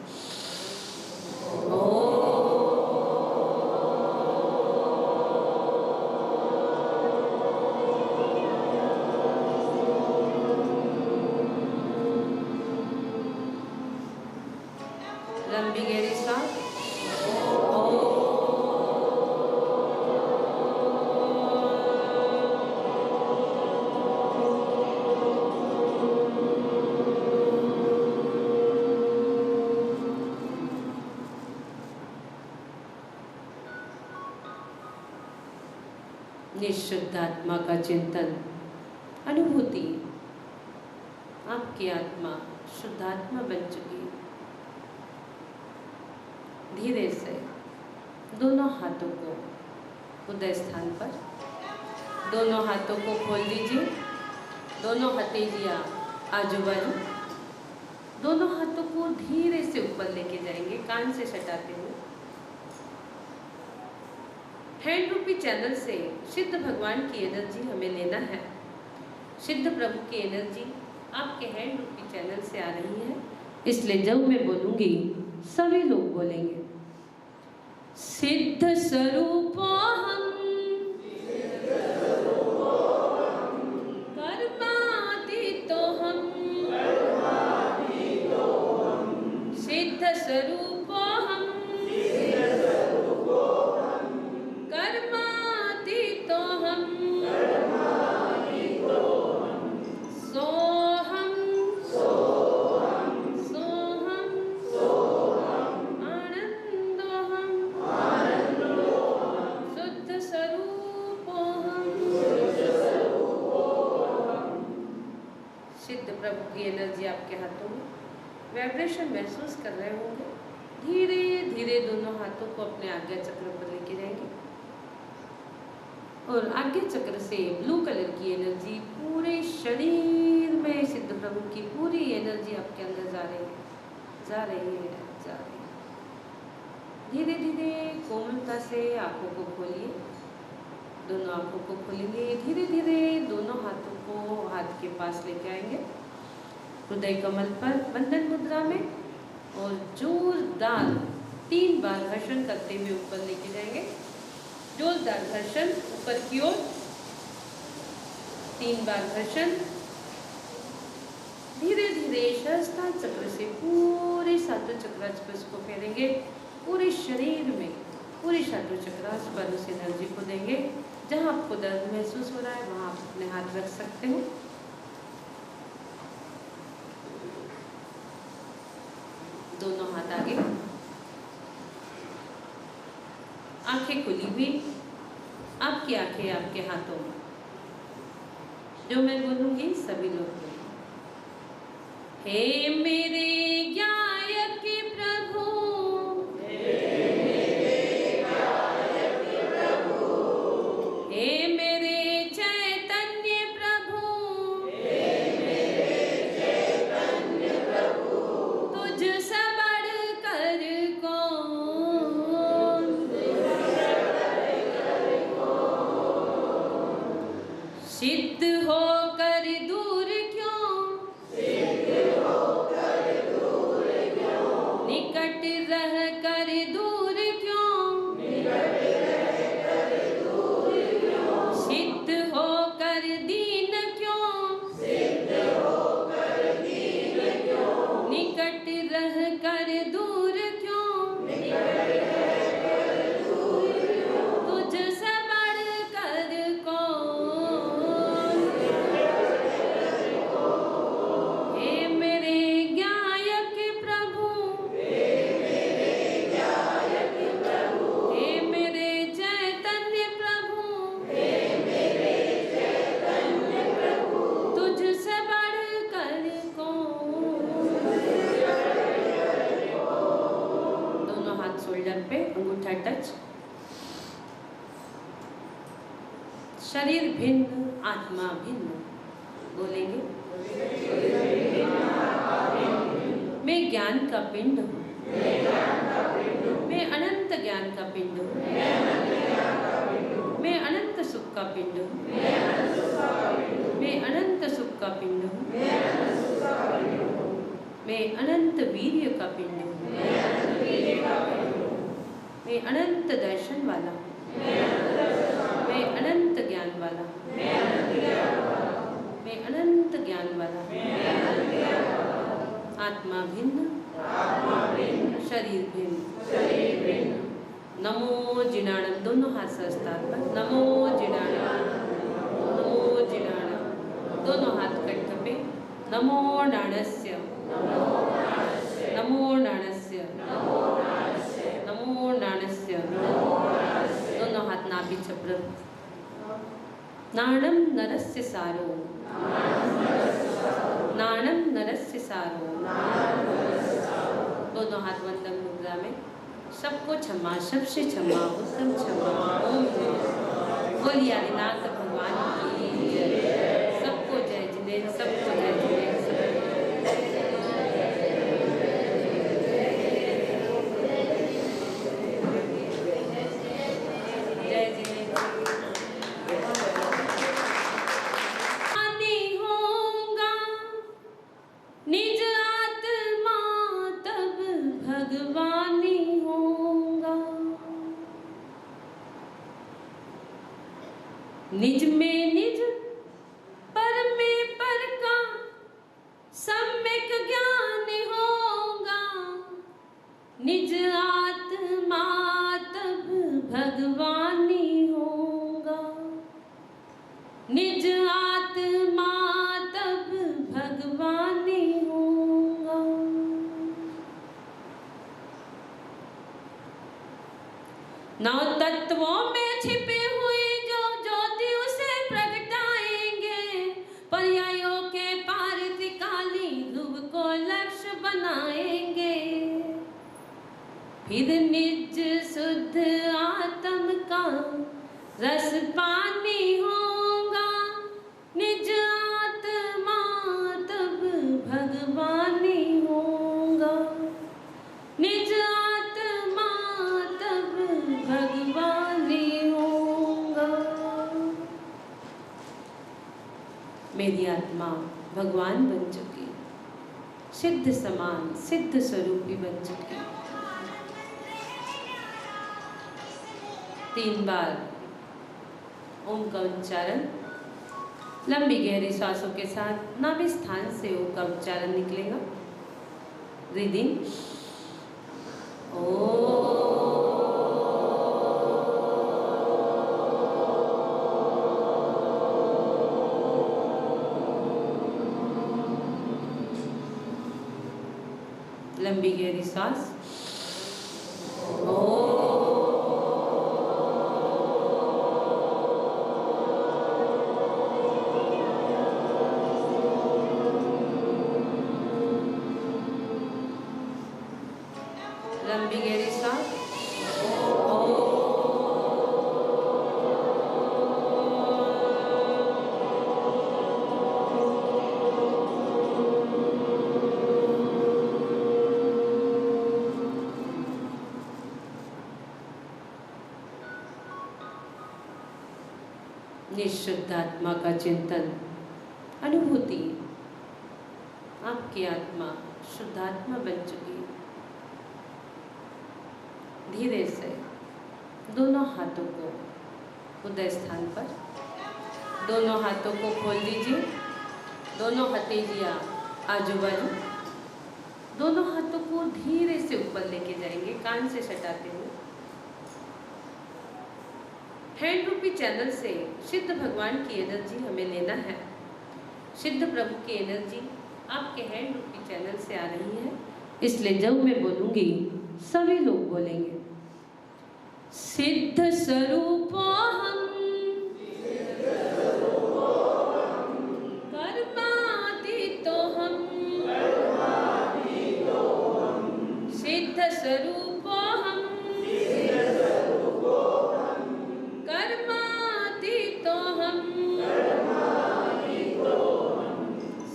लंबी गहरी सांस। निःशुद्ध आत्मा का चिंतन, अनुभूति, आपकी आत्मा शुद्ध आत्मा बन चुकी है। धीरे से दोनों हाथों को उदय स्थान पर, दोनों हाथों को खोल दीजिए। दोनों हथेलियाँ आजू बाजू, दोनों हाथों को धीरे से ऊपर लेके जाएंगे, कान से सटाते हुए। हैंड रूपी चैनल से सिद्ध भगवान की एनर्जी हमें लेना है। सिद्ध प्रभु की एनर्जी आपके हैंड रूपी चैनल से आ रही है, इसलिए जब मैं बोलूँगी सभी लोग बोलेंगे। सिद्ध स्वरूपोऽहम् कर्मातीतोऽहम्, सिद्ध स्वरूपोऽहम् कर्मातीतोऽहम्, सोऽहम् आनन्दोऽहम् शुद्ध स्वरूपोऽहम्। सिद्ध प्रभु की एनर्जी आपके हाथों में, वाइब्रेशन महसूस कर रहे होंगे। धीरे धीरे दोनों हाथों को अपने आज्ञा चक्र पर लेके जाएंगे और आज्ञा चक्र से ब्लू कलर की एनर्जी पूरे शरीर में, सिद्ध प्रभु की पूरी एनर्जी आपके अंदर जा रही है, जा रही है, जा रही है। धीरे धीरे कोमलता से आंखों को खोलिए। दोनों आंखों को खोलेंगे। धीरे धीरे दोनों हाथों को हाथ के पास लेके आएंगे, हृदय कमल पर बंधन मुद्रा में, और जोरदार 3 बार घर्षण करते हुए ऊपर लेके जाएंगे। जोरदार घर्षण ऊपर की ओर, 3 बार घर्षण। धीरे धीरे सहस्त्रार चक्र से पूरे सातों चक्रास्पर्श को फेरेंगे। पूरे शरीर में पूरे सातों चक्रास्पर्श एनर्जी को देंगे। जहाँ आपको दर्द महसूस हो रहा है वहाँ आप अपने हाथ रख सकते हो। दोनों हाथ आगे, आंखें खुली हुई, आपकी आंखें आपके हाथों में। जो मैं बोलूंगी सभी लोग बोलेंगे। हे मेरे गायक प्रभु, हे मेरे चैतन्य प्रभु, तुझसे बढ़कर कौन, सिद्ध होकर दूर क्यों, निकट रह कर दूर क्यों, सिद्ध होकर दीन क्यों, निकट रह कर दूर क्यों, तुझसे बढ़कर कौन, हे मेरे गायक प्रभु, हे मेरे चैतन्य प्रभु, तुझसे बढ़कर कौन। दोनों हाथ शोल्डर पे, अंगूठा टच। शरीर भिन्न, आत्मा भिन्न। बोलेंगे। मैं ज्ञान का पिंड हूँ, मैं अनंत ज्ञान का पिंड हूँ, मैं अनंत सुख का पिंड हूँ, मैं अनंत सुख का पिंड हूँ, मैं अनंत वीर्य का पिंड हूँ, मैं अनंत दर्शन वाला हूँ, मैं अनंत ज्ञान वाला हूँ, मैं अनंत ज्ञान वाला हूँ। आत्मा भिन्न, शरीर भिन्न। नमो जिनाणम, दोनों हाथ सहस्त्रार पर। नमो जिनाणम, नमो जिनाणम, दोनों हाथ कंठ पे। नमो नाणस्य, नमो नाणस्य, नमो नाणस्य, दोनों हाथ नाभि छप्र। नाणं नरस्य सारो, नाणं नरस्य सारो। दोनों हाथ वंदन मुद्रा में। सबको क्षमा, सबसे क्षमा, उत्तम क्षमा। ओम बोलिए आदिनाथ भगवान की जय। सबको जय जिनेन्द्र, सबको जय जिनेन्द्र। जय जिनेन्द्र। आनी होगा निज आत्मा तब भगवानी होगा। निज में निज पर में पर का सम्यक ज्ञान होगा। निज आत्मा तब भगवानी होगा। निज आत्मा तब भगवानी होगा। नौ तत्वों में छिपे हुए जो ज्योति उसे प्रगटाएंगे। पर्यायों के पार त्रिकाली ध्रुव को लक्ष्य बनाएंगे। फिर निज शुद्ध आत्म का रस पानी होगा। निज आत्मा तब भगवानी होगा। निज आत्मा तब भगवानी होगा। मेरी आत्मा भगवान बन चुकी, सिद्ध समान सिद्ध स्वरूपी बन चुकी। 3 बार ओम का उच्चारण लंबी गहरी सांसों के साथ नाभि स्थान से ओम का उच्चारण निकलेगा। ब्रीदिंग लंबी गहरी सांस। लंबी गहरी सांस। निःशुद्ध आत्मा का चिंतन अनुभूति। आपकी आत्मा शुद्ध आत्मा बन चुकी है। धीरे से दोनों हाथों को उदय स्थान पर, दोनों हाथों को खोल दीजिए। दोनों हथेलियां आजू बाजू, दोनों हाथों को धीरे से ऊपर लेके जाएंगे कान से सटाते हुए। हैंड रूपी चैनल से सिद्ध भगवान की एनर्जी हमें लेना है। सिद्ध प्रभु की एनर्जी आपके हैंड रूपी चैनल से आ रही है, इसलिए जब मैं बोलूंगी सभी लोग बोलेंगे। सिद्ध स्वरूपोऽहम् कर्मातीतोऽहम्। सिद्ध स्वरूपोऽहम् कर्मातीतोऽहम्।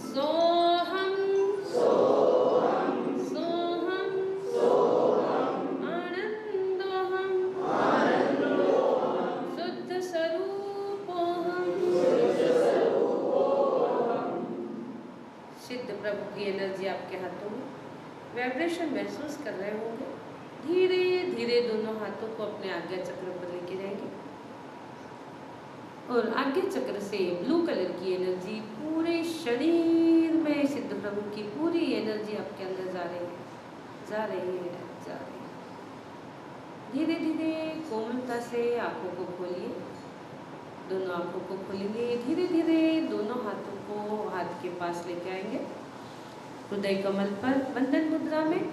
सोऽहम् सोऽहम् आनन्दोऽहम् शुद्ध स्वरूपोऽहम्। सिद्ध प्रभु की एनर्जी आपके हाथों में वाइब्रेशन महसूस कर रहे होंगे। धीरे धीरे दोनों हाथों को अपने आज्ञा चक्र पर लेके जाएंगे और आज्ञा चक्र से ब्लू कलर की एनर्जी पूरे शरीर में सिद्ध प्रभु की पूरी एनर्जी आपके अंदर जा रही है, जा रही है, जा रही है। धीरे धीरे कोमलता से आंखों को खोलिए। दोनों आंखों को खोलेंगे। धीरे धीरे दोनों हाथों को हाथ के पास लेके आएंगे हृदय कमल पर बंधन मुद्रा में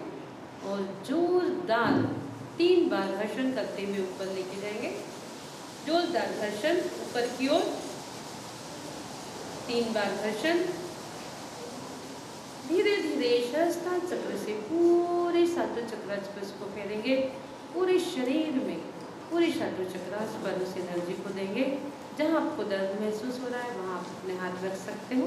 और जोरदार 3 बार घर्षण करते हुए ऊपर लेके जाएंगे। जोरदार घर्षण ऊपर की ओर 3 बार घर्षण। धीरे धीरे सहस्त्रार चक्र से पूरे सातों चक्रास्पर्श को फेरेंगे, पूरे शरीर में पूरे सातों चक्रास्पर्श से एनर्जी को देंगे। जहाँ आपको दर्द महसूस हो रहा है वहाँ आप अपने हाथ रख सकते हो।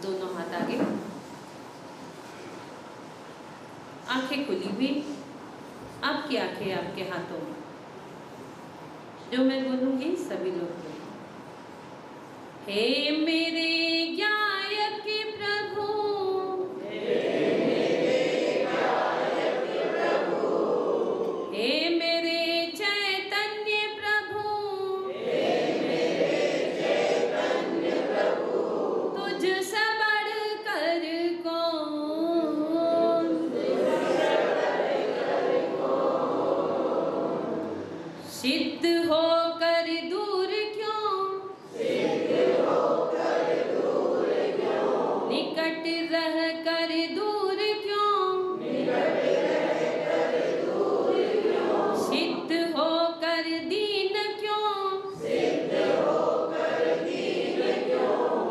दोनों हाथ आगे, आंखें खुली हुई, आपकी आंखें आपके हाथों में। जो मैं बोलूंगी सभी लोग बोलेंगे। हे मेरे गायक प्रभु, हे मेरे चैतन्य प्रभु, तुझसे बढ़कर कौन, सिद्ध होकर दूर क्यों, निकट रह कर दूर क्यों, सिद्ध होकर दीन क्यों,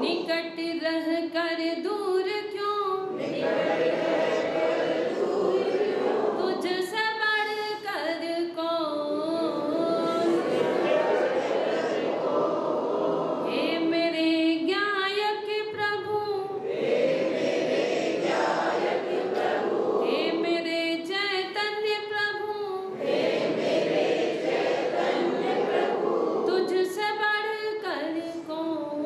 निकट रह कर दूर क्यों, तुझसे बढ़कर कौन, हे मेरे गायक प्रभु, हे मेरे चैतन्य प्रभु, तुझसे बढ़कर कौन।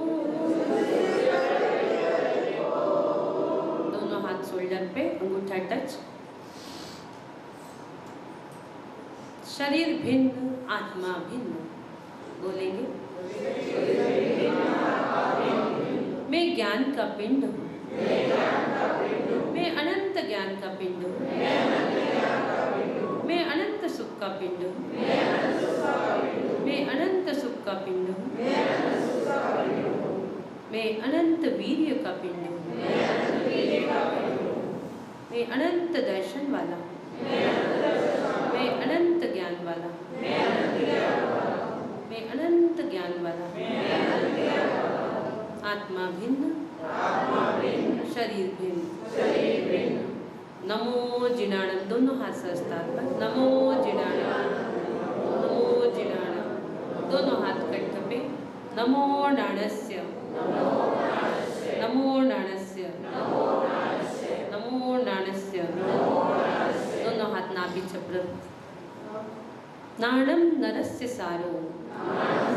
दोनों हाथ शोल्डर पे, अंगूठा टच। शरीर भिन्न, आत्मा भिन्न। बोलेंगे, मैं ज्ञान का पिंड हूँ, मैं अनंत ज्ञान का पिंड हूँ, मैं अनंत सुख का पिंड हूँ, मैं अनंत सुख का पिंड हूँ, मैं अनंत वीर्य का पिंड हूँ, मैं अनंत दर्शन वाला हूँ, मैं अनंत ज्ञान वाला हूँ, मैं अनंत ज्ञान वाला हूँ। आत्मा भिन्न, शरीर भिन्न। नमो जिनाणम, दोनों हाथ सहस्त्रार पर। नमो जिनाणम, नमो जिनाणम, दोनों हाथ कंठ पे। नमो नाणस्य, नमो नाणस्य, नमो नाणस्य, दोनों हाथ नाभि छप्र। नाणम नरस्य सारो,